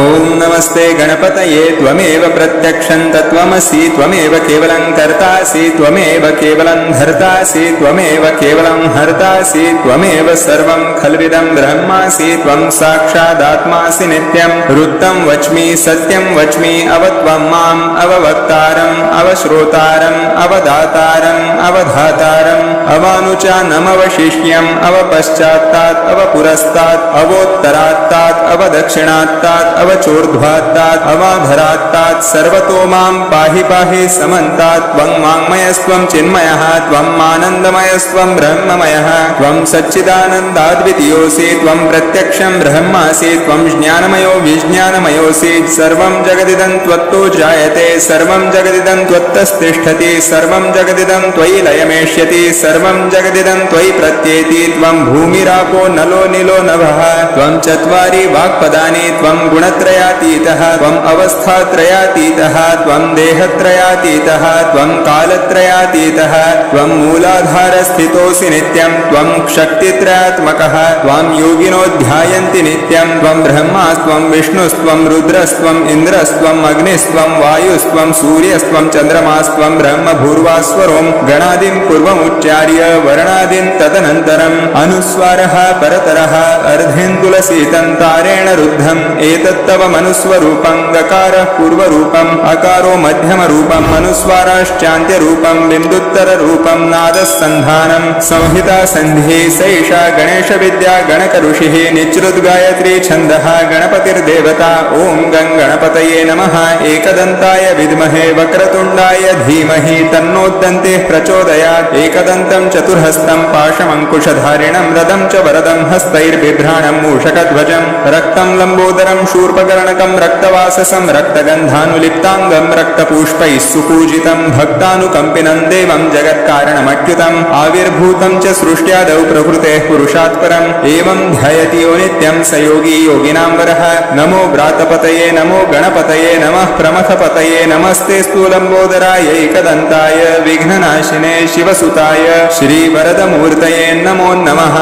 ॐ नमस्ते गणपतये त्वमेव प्रत्यक्षं तत्त्वमसि त्वमेव केवलं कर्तासि त्वमेव केवलं धर्तासि त्वमेव केवलं हर्तासि त्वमेव सर्वं खल्विदं ब्रह्मासि त्वं साक्षादात्मासि नित्यं वृत्तं वच्मि सत्यं वच्मि अवत्वं माम् अववक्तारम् अवश्रोतारम् अवदातारम् अवधातारम् अवानुचानमवशिष्यम् अवपश्चात्तात् अवपुरस्तात् अवोत्तरात्तात् अवदक्षिणात्तात् अवचोर्ध्वात्तात् अवाधरात्तात् सर्वतो मां पाहि पाहि समन्तात् त्वं वाङ्मयस्त्वं चिन्मयः त्वं आनन्दमयस्त्वं ब्रह्ममयः त्वं सच्चिदानन्दाद्वितीयोऽसि त्वं प्रत्यक्षं ब्रह्मासि त्वं ज्ञानमयो विज्ञानमयोऽसि सर्वं जगदिदं त्वत्तो जायते सर्वं जगदिदं त्वत्तस्तिष्ठति सर्वं जगदिदं त्वयि लयमेष्यति सर्वं जगदिदं त्वयि प्रत्येति त्वं भूमिरापो नलो निलो नभः त्वं चत्वारि वाक्पदानि त्वं गुणत्रयातीतः त्वम् अवस्थात्रयातीतः त्वं देहत्रयातीतः त्वं कालत्रयातीतः त्वं मूलाधारस्थितोऽसि नित्यं त्वं शक्तित्रयात्मकः त्वां योगिनो ध्यायन्ति नित्यं त्वं ब्रह्मास्त्वं विष्णुस्त्वं रुद्रस्त्वम् इन्द्रस्त्वम् अग्निस्त्वं वायुस्त्वं सूर्यस्त्वं चन्द्रमास्त्वं ब्रह्मभूर्वास्वरों गणादिं पूर्वमुच्चार्य वर्णादिं तदनन्तरम् अनुस्वारः परतरः अर्धेन्दुलसीतन्तारेण रुद्धम् एतत्तव मनुस्वरूपं गकारः पूर्वरूपम् अकारो मध्यमरूपम् अनुस्वाराश्चान्त्यरूपं बिन्दुत्तररूपं नादस्सन्धानं संहिता सन्धिः सैषा गणेशविद्या गणकऋषिः निच्रुद्गायत्री छन्दः गणपतिर्देवता ॐ गं गणपतये नमः एकदन्ताय विद्महे वक्रतुण्डाय धीमहि तन्नोद्दन्तिः प्रचोदयात् एकदन्तं चतुर्हस्तं पाशमङ्कुशधारिणं रदं च वरदं हस्तैर्बिभ्राणं मूषकध्वजं रक्तं लम्बोदरं शूर्पकर्णकं रक्तवाससं रक्तगन्धानुलिप्ताङ्गं रक्तपुष्पैः सुपूजितं भक्तानुकम्पिनं देवं जगत्कारणमच्युतम् आविर्भूतं च सृष्ट्यादौ प्रकृतेः पुरुषात् परम् एवं ध्यायति यो नित्यं स योगी योगिनां वरः नमो व्रातपतये नमो गणपतये नमः प्रमथपतये नमस्ते स्थूलम्बोदराय एकदन्ताय विघ्ननाशिने शिवसुताय श्रीवरदमूर्तये नमो नमः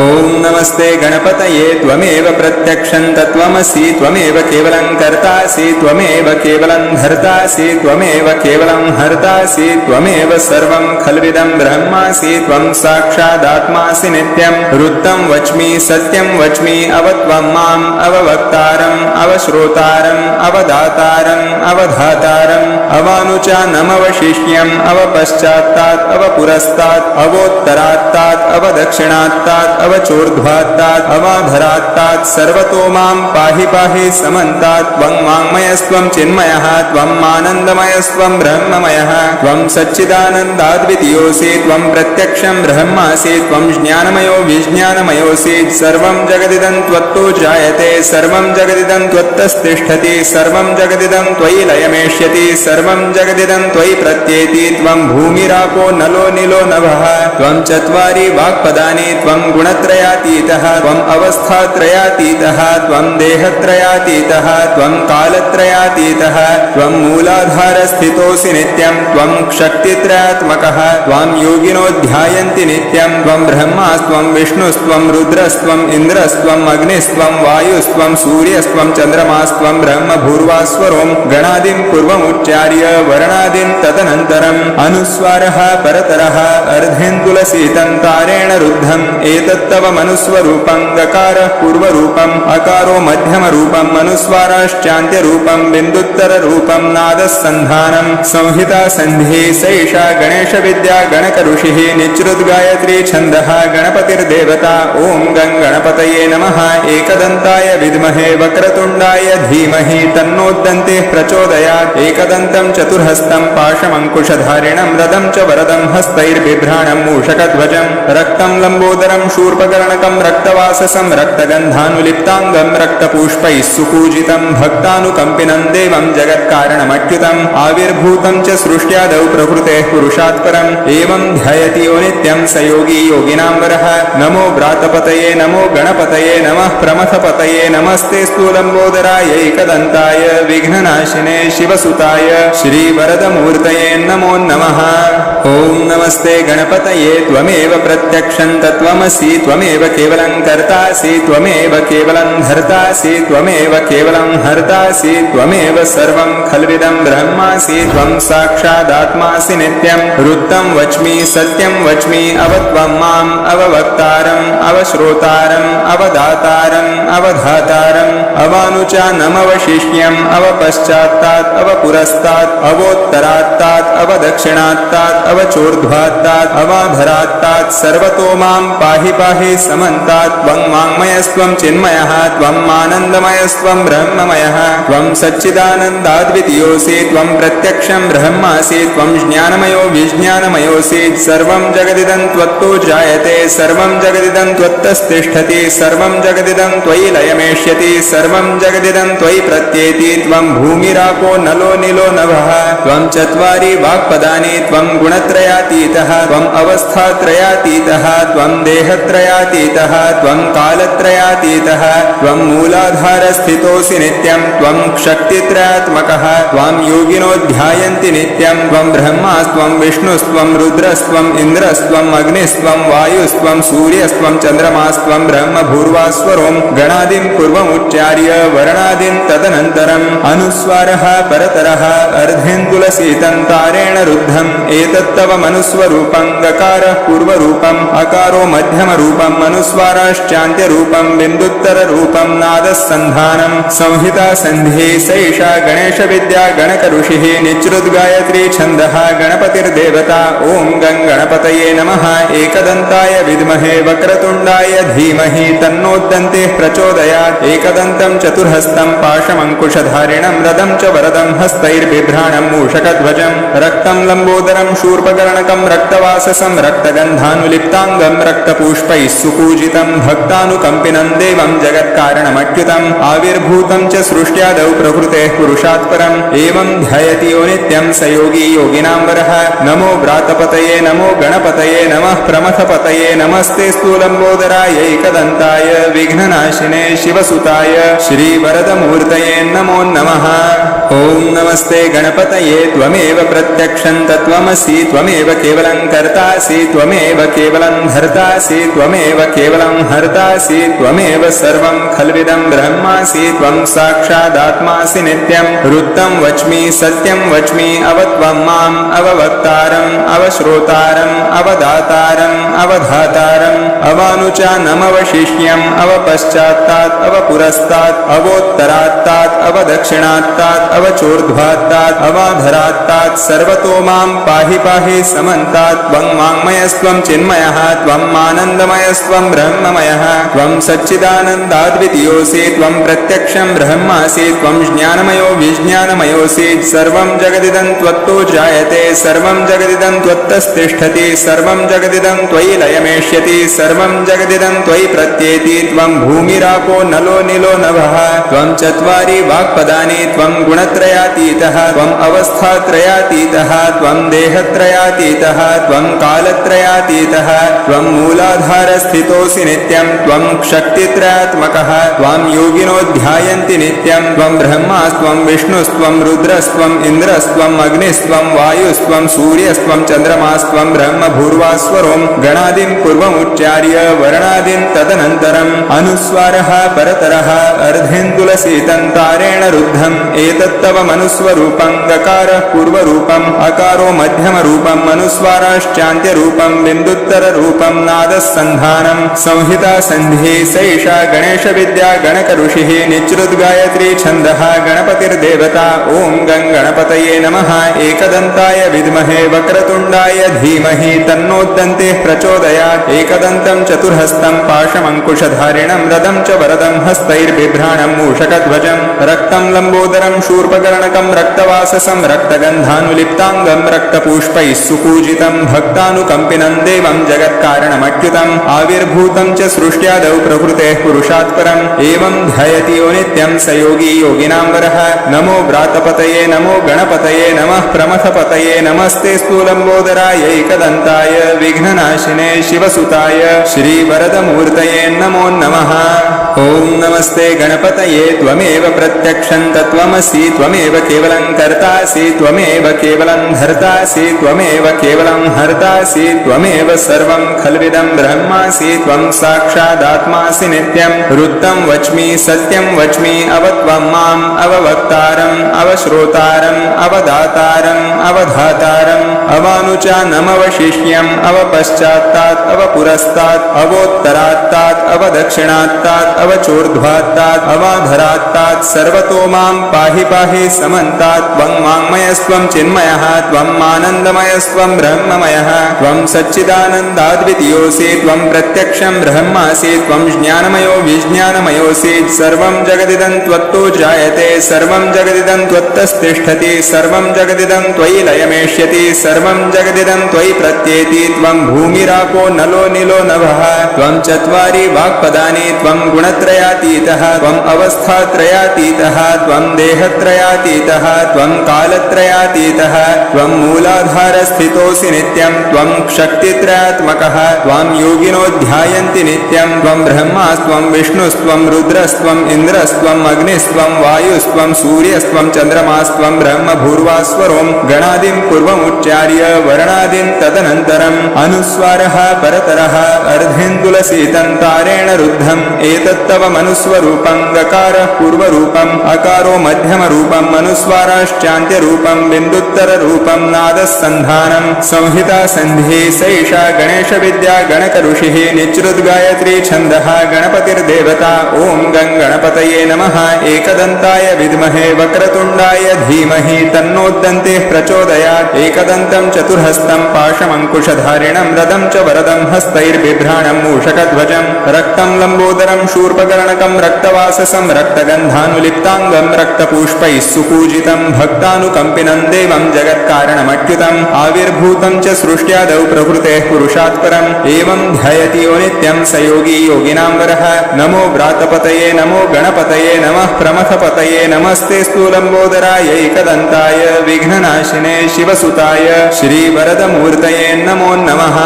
ॐ नमस्ते गणपतये त्वमेव प्रत्यक्षं तत्त्वमसि त्वमेव केवलं कर्तासि त्वमेव केवलं धर्तासि त्वमेव केवलं हर्तासि त्वमेव सर्वं खल्विदं ब्रह्मासि त्वं साक्षादात्मासि नित्यं रुद्धं वच्मि सत्यं वच्मि अवत्वं माम् अववक्तारम् अवश्रोतारम् अवदातारम् अवधातारम् अवानुचानमवशिष्यम् अवपश्चात्तात् अवपुरस्तात् अवोत्तरात्तात् अवदक्षिणात्तात् अवचोर्ध्वात्तात् अवाधरात्तात् सर्वतो मां पाहि पाहि समन्तात् त्वं वाङ्मयस्त्वं चिन्मयः त्वं आनन्दमयस्त्वं ब्रह्ममयः त्वं सच्चिदानन्दाद्वितीयोऽसि त्वं प्रत्यक्षं ब्रह्मासि त्वं ज्ञानमयो विज्ञानमयोऽसि सर्वं जगदिदं त्वत्तो जायते सर्वं जगदिदं त्वत्तस्तिष्ठति सर्वं जगदिदं त्वयि लयमेष्यति सर्वं जगदिदं त्वयि प्रत्येति त्वं भूमिरापो नलो निलो नभः त्वं चत्वारि वाक्पदानि त्वं गुणत्रयातीतः त्वं अवस्थात्रयातीतः त्वं देहत्रयातीतः त्वं कालत्रयातीतः त्वं मूलाधारस्थितोऽसि नित्यं त्वं शक्तित्रयात्मकः त्वां योगिनो ध्यायन्ति नित्यं त्वं ब्रह्मास्त्वं विष्णुस्त्वं रुद्रस्त्वम् इन्द्रस्त्वम् अग्निस्त्वं वायुस्त्वं सूर्यस्त्वं चन्द्रमास्त्वं ब्रह्म भूर्वास्वरों गणादिं पूर्वमुच्चार्य वर्णादिं तदनन्तरम् अनुस्वारः परतरः अर्धेन्दुलसीतन्तारेण रुद्धम् एतत्तव मनुस्वरूपं गकारः पूर्वरूपम् अकारो मध्यमरूपम् अनुस्वाराश्चान्त्यरूपं बिन्दुत्तररूपं नादस्सन्धानं संहिता सन्धिः सैषा गणेशविद्या गणकऋषिः निच्रुद्गायत्री छन्दः गणपतिर्देवता ॐ गं गणपतये नमः एकदन्ताय विद्महे वक्रतुण्डाय धीमहि तन्नोद्दन्तिः प्रचोदयात् एकदन्तं चतुर्हस्तं पाशमङ्कुशधारिणं रदं च वरदं हस्तैर्बिभ्राणं मूषकध्वजं रक्तं लम्बोदरं शूर्पकर्णकं रक्तवाससं रक्तगन्धानुलिप्ताङ्गं रक्तपुष्पैः सुपूजितं भक्तानुकम्पिनं देवं जगत्कारणमच्युतम् आविर्भूतं च सृष्ट्यादौ प्रकृतेः पुरुषात् परम् एवं ध्यायति यो नित्यं स योगी योगिनां वरः नमो व्रातपतये नमो गणपतये नमः प्रमथपतये नमस्ते स्थूलम्बोदराय एकदन्ताय विघ्ननाशिने शिवसुताय श्रीवरदमूर्तये नमो नमः ॐ नमस्ते गणपतये त्वमेव प्रत्यक्षं तत्त्वमसि त्वमेव केवलं कर्तासि त्वमेव केवलं धर्तासि त्वमेव केवलं हर्तासि त्वमेव सर्वं खल्विदं ब्रह्मासि त्वं साक्षादात्मासि नित्यं रुद्धं वच्मि सत्यं वच्मि अवत्वं माम् अववक्तारम् अवश्रोतारम् अवदातारम् अवधातारम् अवानुचानमवशिष्यम् अवपश्चात्तात् अवपुरस्तात् अवोत्तरात्तात् अवदक्षिणात्तात् अवचोर्ध्वात्तात् अवाधरात्तात् सर्वतो मां पाहि पाहि समन्तात् त्वं वाङ्मयस्त्वं चिन्मयः त्वं आनन्दमयस्त्वं ब्रह्ममयः त्वं सच्चिदानन्दाद्वितीयोऽसि त्वं प्रत्यक्षं ब्रह्मासि त्वं ज्ञानमयो विज्ञानमयोऽसि सर्वं जगदिदं त्वत्तो जायते सर्वं जगदिदं त्वत्तस्तिष्ठति सर्वं जगदिदं त्वयि लयमेष्यति सर्वं जगदिदं त्वयि प्रत्येति त्वं भूमिरापो नलो निलो नभः त्वं चत्वारि वाक्पदानि त्वं गुणत्रयातीतः त्वं अवस्थात्रयातीतः त्वं देहत्रयातीतः त्वं कालत्रयातीतः त्वं मूलाधारस्थितोऽसि नित्यं त्वं शक्तित्रयात्मकः त्वां योगिनो ध्यायन्ति नित्यं त्वं ब्रह्मास्त्वं विष्णुस्त्वं रुद्रस्त्वम् इन्द्रस्त्वम् अग्निस्त्वं वायुस्त्वं सूर्यस्त्वं चन्द्रमास्त्वं ब्रह्म भूर्वास्वरों गणादिं पूर्वमुच्चार्य वर्णादिं तदनन्तरम् अनुस्वारः परतरः अर्धेन्दुलसीतन्तारेण रुद्धम् एतत्तव मनुस्वरूपं गकारः पूर्वरूपम् अकारो मध्यमरूपम् अनुस्वाराश्चान्त्यरूपं बिन्दुत्तररूपं नादस्सन्धानं संहिता सन्धिः सैषा गणेशविद्या गणकऋषिः निच्रुद्गायत्री छन्दः गणपतिर्देवता ॐ गं गणपतये नमः एकदन्ताय विद्महे वक्रतुण्डाय धीमहि तन्नोद्दन्तिः प्रचोदयात् एकदन्तं चतुर्हस्तं पाशमङ्कुशधारिणं रदं च वरदं हस्तैर्बिभ्राणं मूषकध्वजं रक्तं लम्बोदरं शूर्पकर्णकं रक्तवाससं रक्तगन्धानुलिप्ताङ्गं रक्तपुष्पैः सुपूजितं भक्तानुकम्पिनं देवं जगत्कारणमच्युतम् आविर्भूतं च सृष्ट्यादौ प्रकृतेः पुरुषात् परम् एवं ध्यायति यो नित्यं स योगी योगिनां वरः नमो व्रातपतये नमो गणपतये नमः प्रमथपतये नमस्ते स्थूलम्बोदराय एकदन्ताय विघ्ननाशिने शिवसुताय श्रीवरदमूर्तये नमो नमः ॐ नमस्ते गणपतये त्वमेव प्रत्यक्षं तत्त्वमसि त्वमेव केवलं कर्तासि त्वमेव केवलं धर्तासि त्वमेव केवलं हर्तासि त्वमेव सर्वं खल्विदं ब्रह्मासि त्वं साक्षादात्मासि नित्यं ऋत्तं वच्मि सत्यं वच्मि अवत्वं माम् अववक्तारम् अवश्रोतारम् अवदातारम् अवधातारम् अवानुचानमवशिष्यम् अवपश्चात्तात् अवपुरस्तात् अवोत्तरात्तात् अवदक्षिणात्तात् अवचोर्ध्वात्तात् अवाधरात्तात् सर्वतो मां पाहि पाहि समन्तात् त्वं वाङ्मयस्त्वं चिन्मयः त्वं आनन्दमयस्त्वं ब्रह्ममयः त्वं सच्चिदानन्दाद्वितीयोऽसि त्वं प्रत्यक्षं ब्रह्मासि त्वं ज्ञानमयो विज्ञानमयोऽसि सर्वं जगदिदं त्वत्तो जायते सर्वं जगदिदं त्वत्तस्तिष्ठति सर्वं जगदिदं त्वयि लयमेष्यति सर्वं जगदिदं त्वयि प्रत्येति त्वं भूमिरापो नलो निलो नभः त्वं चत्वारि वाक्पदानि त्वं गुणत्रयातीतः त्वं अवस्थात्रयातीतः त्वं देहत्रयातीतः त्वं कालत्रयातीतः त्वं मूलाधारस्थितोऽसि नित्यं त्वं शक्तित्रयात्मकः त्वां योगिनो ध्यायन्ति नित्यं त्वं ब्रह्मास्त्वं विष्णुस्त्वं रुद्रस्त्वम् इन्द्रस्त्वम् अग्निस्त्वं वायुस्त्वं सूर्यस्त्वं चन्द्रमास्त्वं ब्रह्म भूर्वास्वरों गणादिं पूर्वमुच्चार्य वर्णादिं तदनन्तरम् अनुस्वारः परतरः अर्धेन्दुलसीतन्तारेण रुद्धम् एतत्तव मनुस्वरूपं गकारः पूर्वरूपम् अकारो मध्यमरूपम् अनुस्वाराश्चान्त्यरूपम् बिन्दुत्तररूपं नादः सन्धानम् संहिता सन्धिः सैषा गणेशविद्या गणकऋषिः निच्रुद्गायत्री छन्दः गणपतिर्देवता ॐ गणपतये नमः एकदन्ताय विद्महे वक्रतुण्डाय धीमहि तन्नोद्दन्तिः प्रचोदयात् एकदन्तं चतुर्हस्तं पाशमङ्कुशधारिणं रदं च वरदं हस्तैर्बिभ्राणं मूषकध्वजं रक्तं लम्बोदरं शूर्पकर्णकं रक्तवाससं रक्तगन्धानुलिप्ताङ्गं रक्तपुष्पैः सुपूजितं भक्तानुकम्पिनं देवं जगत्कारणमच्युतम् आविर्भूतं च सृष्ट्यादौ प्रकृतेः पुरुषात् परम् एवं ध्यायति यो नित्यं स योगी योगिनां वरः नमो व्रातपतये नमो गणपतये नमः प्रमथपतये नमस्ते स्थूलम्बोदराय एकदन्ताय विघ्ननाशिने शिवसुताय श्रीवरदमूर्तये नमो नमः ॐ नमस्ते गणपतये त्वमेव प्रत्यक्षं तत्त्वमसि त्वमेव केवलं कर्तासि त्वमेव केवलं धर्तासि त्वमेव केवलं हर्तासि त्वमेव सर्वं खल्विदं ब्रह्मासि त्वं साक्षादात्मासि नित्यं ऋत्तं वच्मि सत्यं वच्मि अवत्वं माम् अववक्तारम् अवश्रोतारम् अवदातारम् अवधातारम् अवानुचानमवशिष्यम् अवपश्चात्तात् अवपुरस्तात् अवोत्तरात्तात् अवदक्षिणात्तात् अवचोर्ध्वात्तात् अवाधरात्तात् सर्वतो मां पाहि पाहि समन्तात् त्वं वाङ्मयस्त्वं चिन्मयः त्वं आनन्दमयस्त्वं ब्रह्ममयः त्वं सच्चिदानन्दाद्वितीयोऽसि त्वं प्रत्यक्षं ब्रह्मासि त्वं ज्ञानमयो विज्ञानमयोऽसि सर्वं जगदिदं त्वत्तो जायते सर्वं जगदिदं त्वत्तस्तिष्ठति सर्वं जगदिदं त्वयि लयमेष्यति सर्वं जगदिदं त्वयि प्रत्येति त्वं भूमिरापो नलो निलो नभः त्वं चत्वारि वाक्पदानि त्वं गुणत्रयातीतः त्वम् अवस्थात्रयातीतः त्वं देहत्रयातीतः त्वं कालत्रयातीतः त्वं मूलाधारस्थितोऽसि नित्यं त्वं शक्तित्रयात्मकः त्वां योगिनो ध्यायन्ति नित्यं त्वं ब्रह्मास्त्वं विष्णुस्त्वं रुद्रस्त्वम् इन्द्रस्त्वम् अग्निस्त्वं वायुस्त्वं सूर्यस्त्वं चन्द्रमास्त्वं ब्रह्म भूर्वास्वरों गणादिं पूर्वमुच्चार्य वर्णादिं तदनन्तरम् अनुस्वारः परतरः अर्धेन्दुलसीतन्तारेण रुद्धम् एतत्तव मनुस्वरूपं गकारः पूर्वरूपम् अकारो मध्यमरूपम् अनुस्वाराश्चान्त्यरूपं बिन्दुत्तररूपं नादः सन्धानम् संहिता सन्धिः सैषा गणेशविद्या गणकऋषिः निच्रुद्गायत्री छन्दः गणपतिर्देवता ॐ गणपतये नमः एकदन्ताय विद्महे वक्रतुण्डाय धीमहि तन्नोद्दन्तिः प्रचोदयात् एकदन्तं चतुर्हस्तं पाशमङ्कुशधारिणं रदं च वरदं हस्तैर्बिभ्राणं मूषकध्वजं रक्तं लम्बोदरं शूर्पकर्णकं रक्तवाससं रक्तगन्धानुलिप्ताङ्गं रक्तपुष्पैः सुपूजितं भक्तानुकम्पिनं देवं जगत्कारणमच्युतम् आविर्भूतं च सृष्ट्यादौ प्रकृतेः पुरुषात् परम् एवं ध्यायति यो नित्यं स योगी योगिनां वरः नमो व्रातपतये नमो गणपतये नमः प्रमथपतये नमस्ते स्थूलम्बोदराय एकदन्ताय विघ्ननाशिने शिवसुताय श्रीवरदमूर्तये नमो नमः।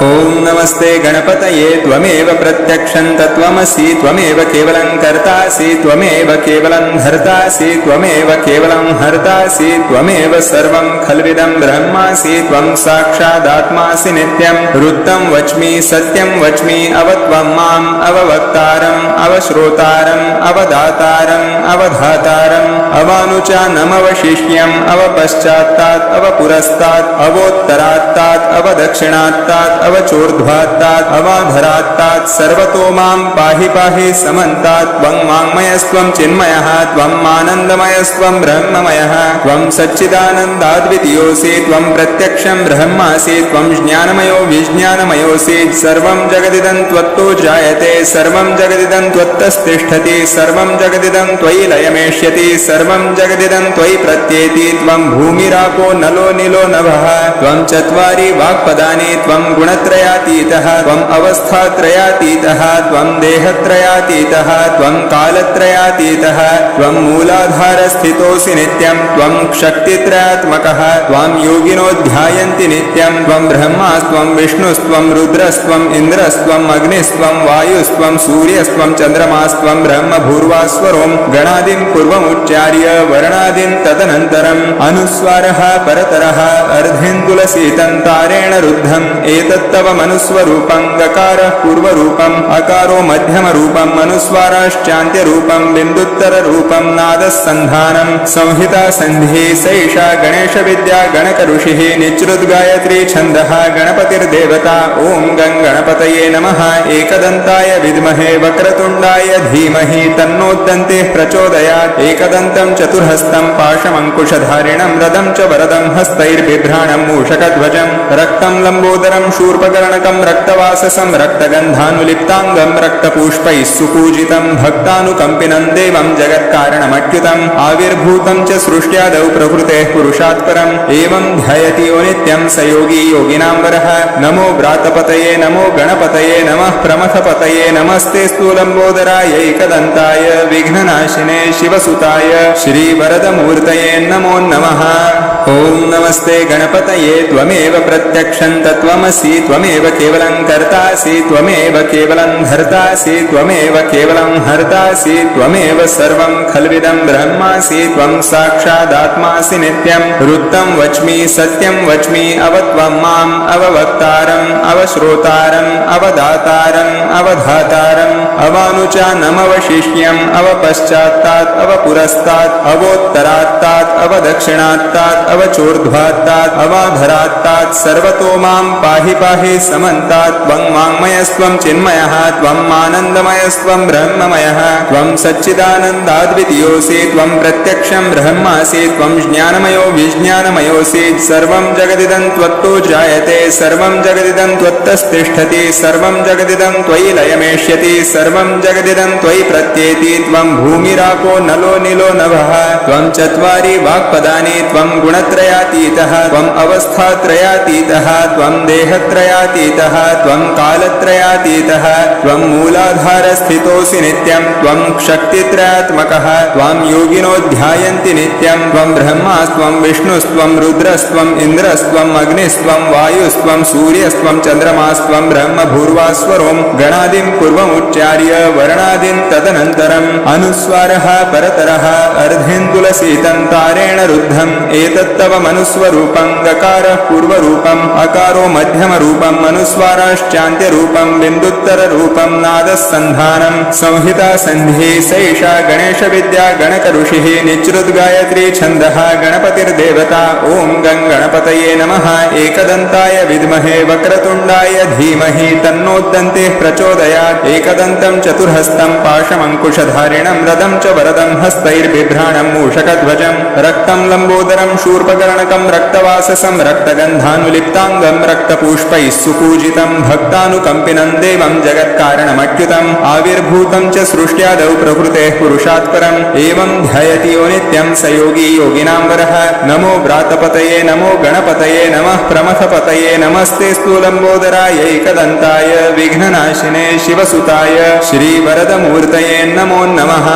ॐ नमस्ते गणपतये त्वमेव प्रत्यक्षं तत्त्वमसि त्वमेव केवलं कर्तासि त्वमेव केवलं धर्तासि त्वमेव केवलं हर्तासि त्वमेव सर्वं खल्विदं ब्रह्मासि त्वं साक्षादात्मासि नित्यं वृत्तं वच्मि सत्यं वच्मि अवत्वं माम् अववक्तारम् अवश्रोतारम् अवदातारम् अवधातारम् अवानुचानमवशिष्यम् अवपश्चात्तात् अवपुरस्तात् अवोत्तरात्तात् अवदक्षिणात्तात् अवचोर्ध्वात्तात् अवाधरात्तात् सर्वतो मां पाहि पाहि समन्तात् त्वं वाङ्मयस्त्वं चिन्मयः त्वं आनन्दमयस्त्वं ब्रह्ममयः त्वं सच्चिदानन्दाद्वितीयोऽसि त्वं प्रत्यक्षं ब्रह्मासि त्वं ज्ञानमयो विज्ञानमयोऽसि सर्वं जगदिदं त्वत्तो जायते सर्वं जगदिदं त्वत्तस्तिष्ठति सर्वं जगदिदं त्वयि लयमेष्यति सर्वं जगदिदं त्वयि प्रत्येति त्वं भूमिरापो नलो नीलो नभः त्वं चत्वारि वाक्पदानि त्वं गुणत्रयातीतः त्वम् अवस्थात्रयातीतः त्वं देहत्रयातीतः त्वं कालत्रयातीतः त्वं मूलाधारस्थितोऽसि नित्यं त्वं शक्तित्रयात्मकः त्वां योगिनो ध्यायन्ति नित्यं त्वं ब्रह्मास्त्वं विष्णुस्त्वं रुद्रस्त्वम् इन्द्रस्त्वम् अग्निस्त्वं वायुस्त्वं सूर्यस्त्वं चन्द्रमास्त्वं ब्रह्म भूर्वास्वरों गणादिं पूर्वमुच्चार्य वर्णादिं तदनन्तरम् अनुस्वारः परतरः अर्धेन्दुलसीतन्तारेण रुद्धम् एतत्तव मनुस्वरूपं गकारः पूर्वरूपम् अकारो मध्यमरूपम् अनुस्वाराश्चान्त्यरूपम् बिन्दुत्तररूपं नादः सन्धानम् संहिता सन्धिः सैषा गणेशविद्या गणकऋषिः निच्रुद्गायत्री छन्दः गणपतिर्देवता ॐ गं गणपतये नमः एकदन्ताय विद्महे वक्रतुण्डाय धीमहि तन्नोदन्तिः प्रचोदयात् एकदन्तं चतुर्हस्तं पाशमङ्कुशधारिणं रदं च वरदं हस्तैर्बिभ्राणं मूषकध्वजं रक्तं लम्बोदरं शूर्पकर्णकं रक्तवाससं रक्तगन्धानुलिप्ताङ्गं रक्तपुष्पैः सुपूजितं भक्तानुकम्पिनं देवं जगत्कारणमच्युतम् आविर्भूतं च सृष्ट्यादौ प्रकृतेः पुरुषात् परम् एवं ध्यायति यो नित्यं स योगी योगिनां वरः नमो व्रातपतये नमो गणपतये नमः प्रमथपतये नमस्ते स्थूलम्बोदराय एकदन्ताय विघ्ननाशिने शिवसुताय श्रीवरदमूर्तये नमो नमः ॐ नमस्ते गणपतये त्वमेव प्रत्यक्षं तत्त्वमसि त्वमेव केवलं कर्तासि त्वमेव केवलं धर्तासि त्वमेव केवलं हर्तासि त्वमेव सर्वं खल्विदं ब्रह्मासि त्वं साक्षादात्मासि नित्यं वृत्तं वच्मि सत्यं वच्मि अवत्वं माम् अववक्तारम् अवश्रोतारम् अवदातारम् अवधातारम् अवानुचानमवशिष्यम् अवपश्चात्तात् अवपुरस्तात् अवोत्तरात्तात् अवदक्षिणात्तात् अवचोर्ध्वात्तात् अवाधरात्तात् सर्वतो मां पाहि पाहि समन्तात् त्वं वाङ्मयस्त्वं चिन्मयः त्वं आनन्दमयस्त्वं ब्रह्ममयः त्वं सच्चिदानन्दाद्वितीयोऽसि त्वं प्रत्यक्षं ब्रह्मासि त्वं ज्ञानमयो विज्ञानमयोऽसि सर्वं जगदिदं त्वत्तो जायते सर्वं जगदिदं त्वत्तस्तिष्ठति सर्वं जगदिदं त्वयि लयमेष्यति सर्वं जगदिदं त्वयि प्रत्येति त्वं भूमिरापो नलो नीलो नभः त्वं चत्वारि वाक्पदानि त्वं गुणत्रयातीतः त्वम् अवस्थात्रयातीतः त्वं देहत्रयातीतः त्वं कालत्रयातीतः त्वं मूलाधारस्थितोऽसि नित्यं त्वं शक्तित्रयात्मकः त्वां योगिनो ध्यायन्ति नित्यं त्वं ब्रह्मास्त्वं विष्णुस्त्वं रुद्रस्त्वम् इन्द्रस्त्वम् अग्निस्त्वं वायुस्त्वं सूर्यस्त्वं चन्द्रमास्त्वं ब्रह्म भूर्वास्वरों गणादिं पूर्वमुच्चार्य वर्णादिं तदनन्तरम् अनुस्वारः परतरः अर्धेन्दुलसीतन्तारेण रुद्धम् एतत्तव मनुस्वरूपं गकारः पूर्वरूपम् अकारो मध्यमरूपम् अनुस्वाराश्चान्त्यरूपं बिन्दुत्तररूपं नादः सन्धानम् संहिता सन्धिः सैषा गणेशविद्या गणकऋषिः निच्रुद्गायत्री छन्दः गणपतिर्देवता ॐ गं गणपतये नमः एकदन्ताय विद्महे वक्रतुण्डाय धीमहि तन्नोदन्तिः प्रचोदयात् एकदन्तं चतुर्हस्तं पाशमङ्कुशधारिणं रदं च वरदं हस्तैर्बिभ्राणं मूषकध्वजं रक्तं लम्बोदरं शूर्पकर्णकं रक्तवाससं रक्तगन्धानुलिप्ताङ्गं रक्तपुष्पैः सुपूजितं भक्तानुकम्पिनं देवं जगत्कारणमच्युतम् आविर्भूतं च सृष्ट्यादौ प्रकृतेः पुरुषात् परम् एवं ध्यायति यो नित्यं स योगी योगिनां वरः नमो व्रातपतये नमो गणपतये नमः प्रमथपतये नमस्ते स्थूलम्बोदराय एकदन्ताय विघ्ननाशिने शिवसुताय श्रीवरदमूर्तये नमो नमः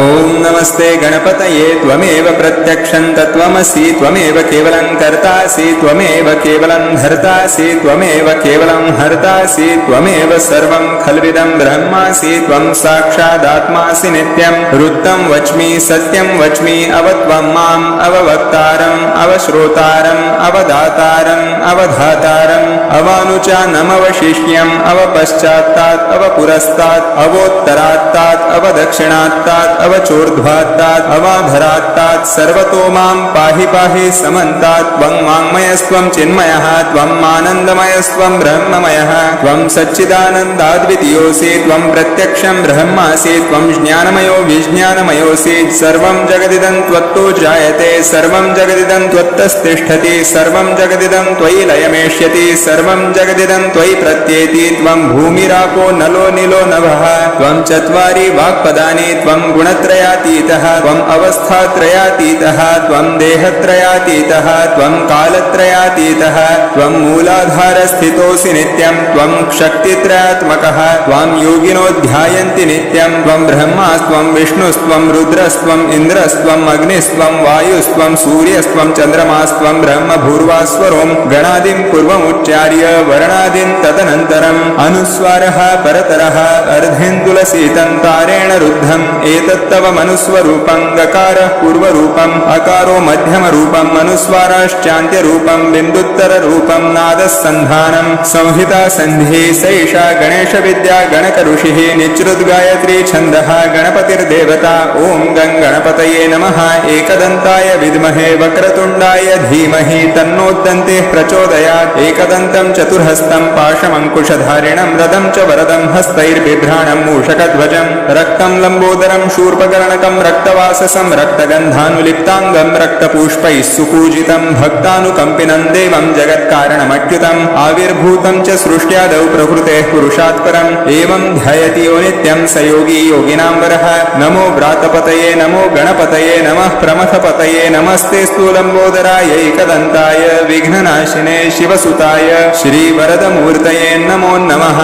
ॐ नमस्ते गणपतये त्वमेव प्रत्यक्षं तत्त्वमसि त्वमेव केवलं कर्तासि त्वमेव केवलं धर्तासि त्वमेव केवलं हर्तासि त्वमेव सर्वं खल्विदं ब्रह्मासि त्वं साक्षादात्मासि नित्यं वृत्तं वच्मि सत्यं वच्मि अवत्वं माम् अववक्तारम् अवश्रोतारम् अवदातारम् अवधातारम् अवानुचानमवशिष्यम् अवपश्चात्तात् अवपुरस्तात् अवोत्तरात्तात् अवदक्षिणात्तात् अवचोर्ध्वात्तात् अवाधरात्तात् सर्वतो मां पाहि पाहि समन्तात् त्वं वाङ्मयस्त्वं चिन्मयः त्वं आनन्दमयस्त्वं ब्रह्ममयः त्वं सच्चिदानन्दाद्वितीयोऽसि त्वं प्रत्यक्षं ब्रह्मासि त्वं ज्ञानमयो विज्ञानमयोऽसि सर्वं जगदिदं त्वत्तो जायते सर्वं जगदिदं त्वत्तस्तिष्ठति सर्वं जगदिदं त्वयि लयमेष्यति सर्वं जगदिदं त्वयि प्रत्येति त्वं भूमिरापो नलो निलो नभः त्वं चत्वारि वाक्पदानि त्वं गुणत्रयातीतः त्वम् अवस्थात्रयातीतः त्वं देहत्रयातीतः त्वं कालत्रयातीतः त्वं मूलाधारस्थितोऽसि नित्यं त्वं शक्तित्रयात्मकः त्वां योगिनो ध्यायन्ति नित्यं त्वं ब्रह्मास्त्वं विष्णुस्त्वं रुद्रस्त्वम् इन्द्रस्त्वम् अग्निस्त्वं वायुस्त्वं सूर्यस्त्वं चन्द्रमास्त्वं ब्रह्मभूर्वास्वरों गणादिं पूर्वमुच्चार्य वर्णादिं तदनन्तरम् अनुस्वारः परतरः अर्धेन्दुलसीतं तारेण रुद्धम् एतत्तव मनुस्वरूपं गकारः पूर्वरूपम् अकारो मध्यमरूपम् अनुस्वाराश्चान्त्यरूपं बिन्दुत्तररूपं नादस्सन्धानं संहिता सन्धिः सैषा गणेशविद्या गणकऋषिः निच्रुद्गायत्री छन्दः गणपतिर्देवता ॐ गं गणपतये नमः एकदन्ताय विद्महे वक्रतुण्डाय धीमहि तन्नोद्दन्तिः प्रचोदयात् एकदन्तं चतुर्हस्तं पाशमङ्कुशधारिणं रदं च वरदं हस्तैर्बिभ्राणं मूषकध्वजं रक्तं लम्बोदरं शूर्पकर्णकं रक्तवाससं रक्तगन्धानुलिप्ताङ्गं रक्तपुष्पैः सुपूजितं भक्तानुकम्पिनं देवं जगत्कारणमच्युतम् आविर्भूतं च सृष्ट्यादौ प्रकृतेः पुरुषात् परम् एवं ध्यायति यो नित्यं स योगी योगिनाम्बरः नमो व्रातपतये नमो गणपतये नमः प्रमथपतये नमस्ते स्थूलम्बोदराय एकदन्ताय विघ्ननाशिने शिवसुताय श्रीवरदमूर्तये नमो नमः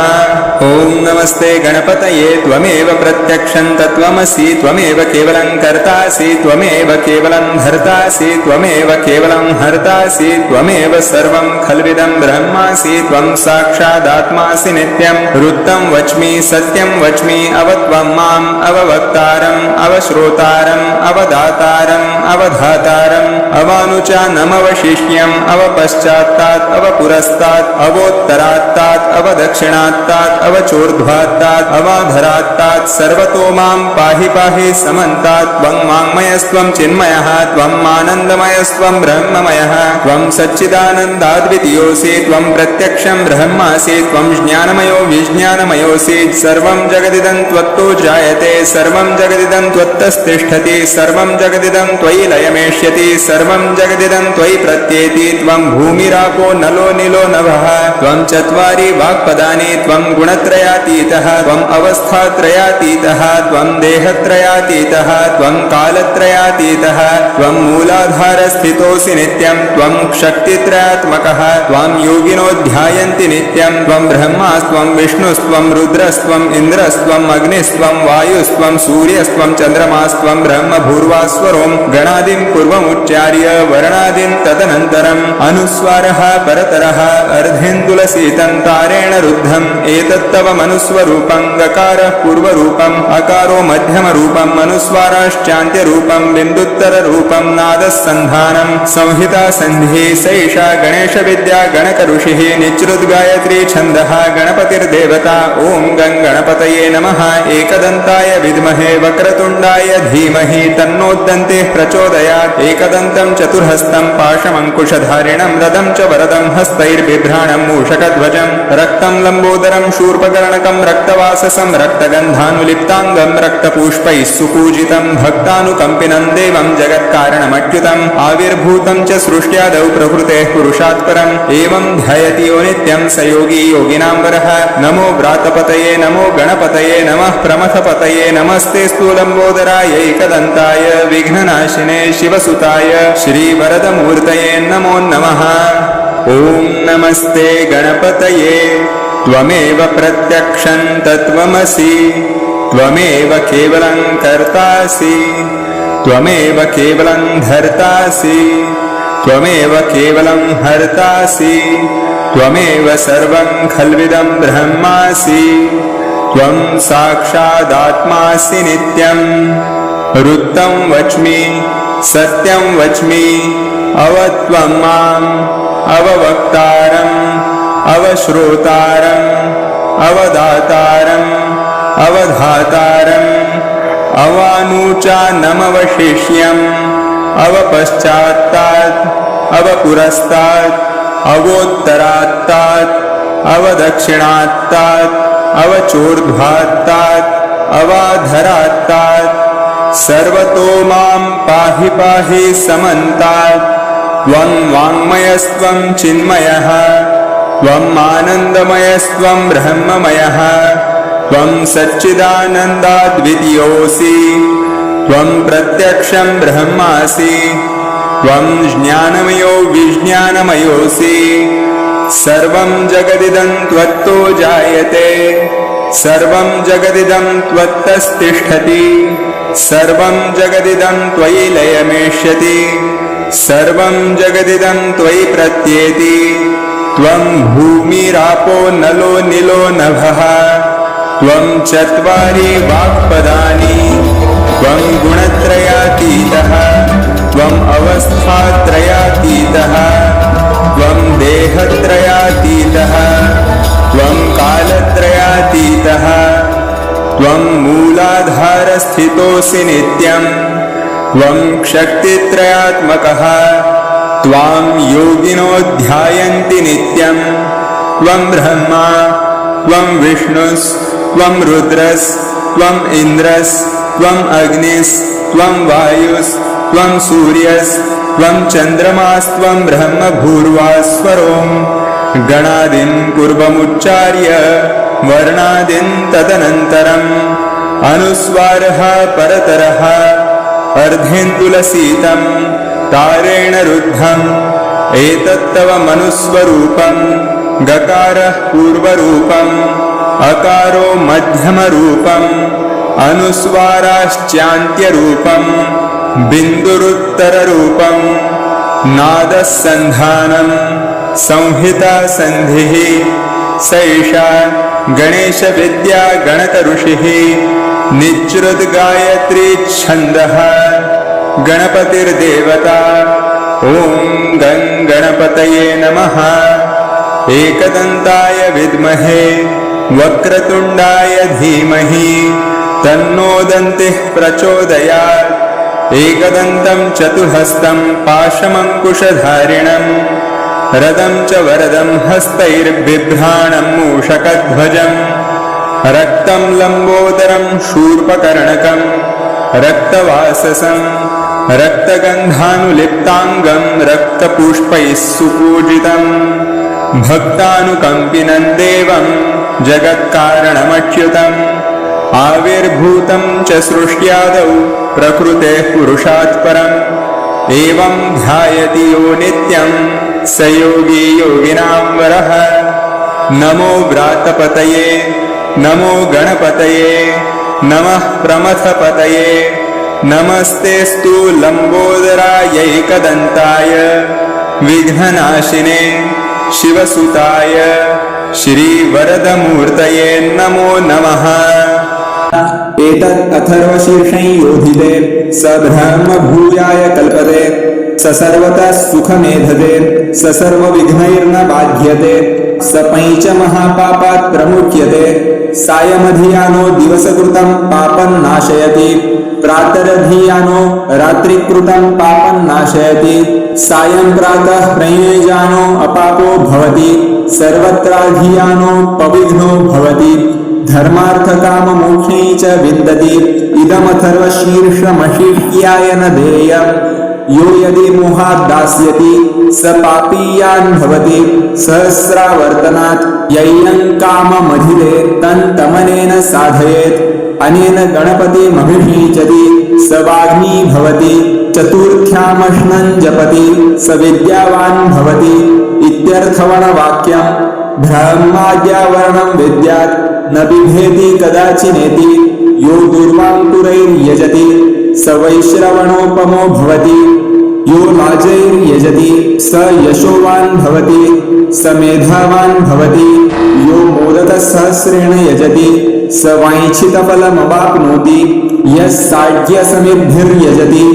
ॐ नमस्ते गणपतये त्वमेव प्रत्यक्षं तत्त्वमसि त्वमेव केवलं कर्तासि त्वमेव केवलं धर्तासि त्वमेव केवलं हर्तासि त्वमेव सर्वं खल्विदं ब्रह्मासि त्वं साक्षादात्मासि नित्यं वृत्तं वच्मि सत्यं वच्मि अवत्वं माम् अववक्तारम् अवश्रोतारम् अवदातारम् अवधातारम् अवानुचानमवशिष्यम् अवपश्चात्तात् अवपुरस्तात् अवोत्तरात्तात् अवदक्षिणात्तात् अवचोर्ध्वात्तात् अवाधरात्तात् सर्वतो मां पाहि पाहि समन्तात् त्वं वाङ्मयस्त्वं चिन्मयः त्वं आनन्दमयस्त्वं ब्रह्ममयः त्वं सच्चिदानन्दाद्वितीयोऽसि त्वं प्रत्यक्षं ब्रह्मासि त्वं ज्ञानमयो विज्ञानमयोऽसि सर्वं जगदिदं त्वत्तो जायते सर्वं जगदिदं त्वत्तस्तिष्ठति सर्वं जगदिदं त्वयि लयमेष्यति सर्वं जगदिदं त्वयि प्रत्येति त्वं भूमिरापो नलो निलो नभः त्वं चत्वारि वाक्पदानि त्वं गुणत्रयातीतः त्वम् अवस्थात्रयातीतः त्वं देहत्रयातीतः त्वं कालत्रयातीतः त्वं मूलाधारस्थितोऽसि नित्यं त्वं शक्तित्रयात्मकः त्वां योगिनो ध्यायन्ति नित्यं त्वं ब्रह्मास्त्वं विष्णुस्त्वं रुद्रस्त्वम् इन्द्रस्त्वम् अग्निस्त्वं वायुस्त्वं सूर्यस्त्वं चन्द्रमास्त्वं ब्रह्मभूर्वास्वरों गणादिं पूर्वमुच्चार्य वर्णादिं तदनन्तरम् अनुस्वारः परतरः अर्धेन्दुलसीतं तारेण रुद्धम् एतत्तव मनुस्वरूपं गकारः पूर्वरूपम् अकारो मध्यमरूपम् अनुस्वाराश्चान्त्यरूपं बिन्दुत्तररूपं नादस्सन्धानं संहिता सन्धिः सैषा गणेशविद्या गणकऋषिः निच्रुद्गायत्री छन्दः गणपतिर्देवता ॐ गं गणपतये नमः एकदन्ताय विद्महे वक्रतुण्डाय धीमहि तन्नोद्दन्तिः प्रचोदयात् एकदन्तं चतुर्हस्तं पाशमङ्कुशधारिणं रदं च वरदं हस्तैर्बिभ्राणं मूषकध्वजं रक्तं लम्बोदरं शूर्पकर्णकं रक्तवाससं रक्तगन्धानुलिप्ताङ्गं रक्तपुष्पैः सुपूजितं भक्तानुकम्पिनं देवं जगत्कारणमच्युतम् आविर्भूतं च सृष्ट्यादौ प्रकृतेः पुरुषात् परम् एवं ध्यायति यो नित्यं स योगी योगिनाम्बरः नमो व्रातपतये नमो गणपतये नमः प्रमथपतये नमस्ते स्थूलम्बोदराय एकदन्ताय विघ्ननाशिने शिवसुताय श्रीवरदमूर्तये नमो नमः ॐ नमस्ते गणपतये त्वमेव प्रत्यक्षं तत्त्वमसि त्वमेव केवलं कर्तासि त्वमेव केवलं धर्तासि त्वमेव केवलं हर्तासि त्वमेव सर्वं खल्विदं ब्रह्मासि त्वं साक्षादात्मासि नित्यं ऋक्तं वच्मि सत्यं वच्मि अवत्वं माम् अववक्तारम् अवश्रोतारम् अवदातारम् अवधातारम् अवानुचानमवशिष्यम् अवपश्चात्तात् अवपुरस्तात् अवोत्तरात्तात् अवदक्षिणात्तात् अवचोर्ध्वात्तात् अवाधरात्तात् सर्वतो मां पाहि पाहि समन्तात् त्वं वाङ्मयस्त्वं चिन्मयः त्वं आनन्दमयस्त्वं ब्रह्ममयः त्वं सच्चिदानन्दाद्वितीयोऽसि त्वं प्रत्यक्षं ब्रह्मासि त्वं ज्ञानमयो विज्ञानमयोऽसि सर्वं जगदिदं त्वत्तो जायते सर्वं जगदिदं त्वत्तस्तिष्ठति सर्वं जगदिदं त्वयि लयमेष्यति सर्वं जगदिदं त्वयि प्रत्येति त्वं भूमिरापो नलो निलो नभः त्वं चत्वारि वाक्पदानि त्वं गुणत्रयातीतः त्वं अवस्थात्रयातीतः त्वं देहत्रयातीतः त्वं कालत्रयातीतः त्वं मूलाधारस्थितोऽसि नित्यं त्वं शक्तित्रयात्मकः त्वां योगिनो ध्यायन्ति नित्यं त्वं ब्रह्मा त्वं विष्णुस्त्वं रुद्रस्त्वं इन्द्रस्त्वं अग्निस्त्वं वायुस्त्वं सूर्यस्त्वं चन्द्रमास्त्वं ब्रह्म भूर्वास्वरों गणादीन् पूर्वमुच्चार्य वर्णादीन् तदनन्तरम् अनुस्वारः परतरः अर्धेन्दुलसीतं तारेण रुद्धम् एतत्तव मनुस्वरूपं गकारः पूर्वरूपम् अकारो मध्यमरूपम् अनुस्वाराश्चान्त्यरूपम् बिन्दुरुत्तररूपम् नादः सन्धानं संहिता सन्धिः सैषा गणेशविद्या गणकऋषिः निच्रुतगायत्री छन्दः गणपतिर्देवता ॐ गं गणपतये नमः एकदन्ताय विद्महे वक्रतुण्डाय धीमहि तन्नो दन्तिः प्रचोदयात् एकदन्तं चतुर्हस्तं पाशमङ्कुशधारिणं रदं च वरदं हस्तैर्बिभ्राणं मूषकध्वजम् रक्तं लम्बोदरं शूर्पकर्णकं रक्तवाससं रक्तगन्धानुलिप्ताङ्गं रक्तपुष्पैः सुपूजितं भक्तानुकम्पिनं देवं जगत्कारणमच्युतम् आविर्भूतं च सृष्ट्यादौ प्रकृतेः पुरुषात् परम् एवं ध्यायति यो नित्यं स योगी योगिनां वरः नमो व्रातपतये नमो गणपतये नमः प्रमथपतये नमस्तेस्तु लम्बोदरायैकदन्ताय विघ्ननाशिने शिवसुताय श्रीवरदमूर्तये नमो नमः। एतत् अथर्वशीर्षं योधिते स ब्रह्मभूयाय कल्पते स सर्वतः सुखमेधते स सर्वविघ्नैर्न बाध्यते स पञ्चमहापापात् प्रमुच्यते सायमधियानो दिवसकृतं पापं नाशयति प्रातरधियानो रात्रिकृतं पापं नाशयति सायं प्रातः प्रयुञ्जानो अपापो भवति सर्वत्राधियानो पविघ्नो भवति धर्मार्थकाममोक्षै च विन्दति इदमथर्वशीर्षमशीर्ष्याय न देयम् यो यदि मोहात् दास्यति स पापीयान् भवति सहस्रावर्तनात् यैनं काममधिरे तन्तमनेन साधयेत् अनेन गणपतिमभिषीचति स वाग्मी भवति चतुर्थ्यामश्नं जपति स विद्यावान् भवति इत्यर्थवणवाक्यम् ब्रह्माद्यावरणं विद्यात् न बिभेति कदाचिनेति यो दुर्वाङ्कुरैर्यजति स वैश्रवणोपमो भवति यो लाजैर्यजति स यशोवान् भवति स मेधावान् भवति यो मोदकसहस्रेण यजति स वाञ्छितफलमवाप्नोति यः साढ्यसमिद्धिर्यजति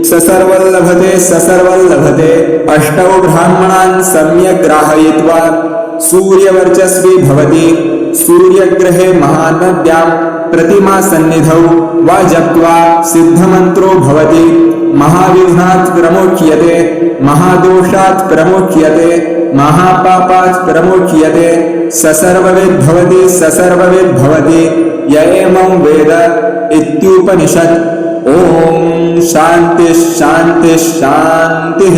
स सर्वल्लभते अष्टौ ब्राह्मणान् सम्यक् ग्राहयित्वा सूर्यवर्चस्वी भवति सूर्यग्रहे महानद्यां प्रतिमा सन्निधौ वा जप्त्वा सिद्धमन्त्रो भवति महाविघ्नात् प्रमोच्यते महादोषात् प्रमोच्यते महापापात् प्रमोच्यते स सर्वविद् भवति य एमं वेद इत्युपनिषत्। ॐ शान्तिः शान्तिः शान्तिः।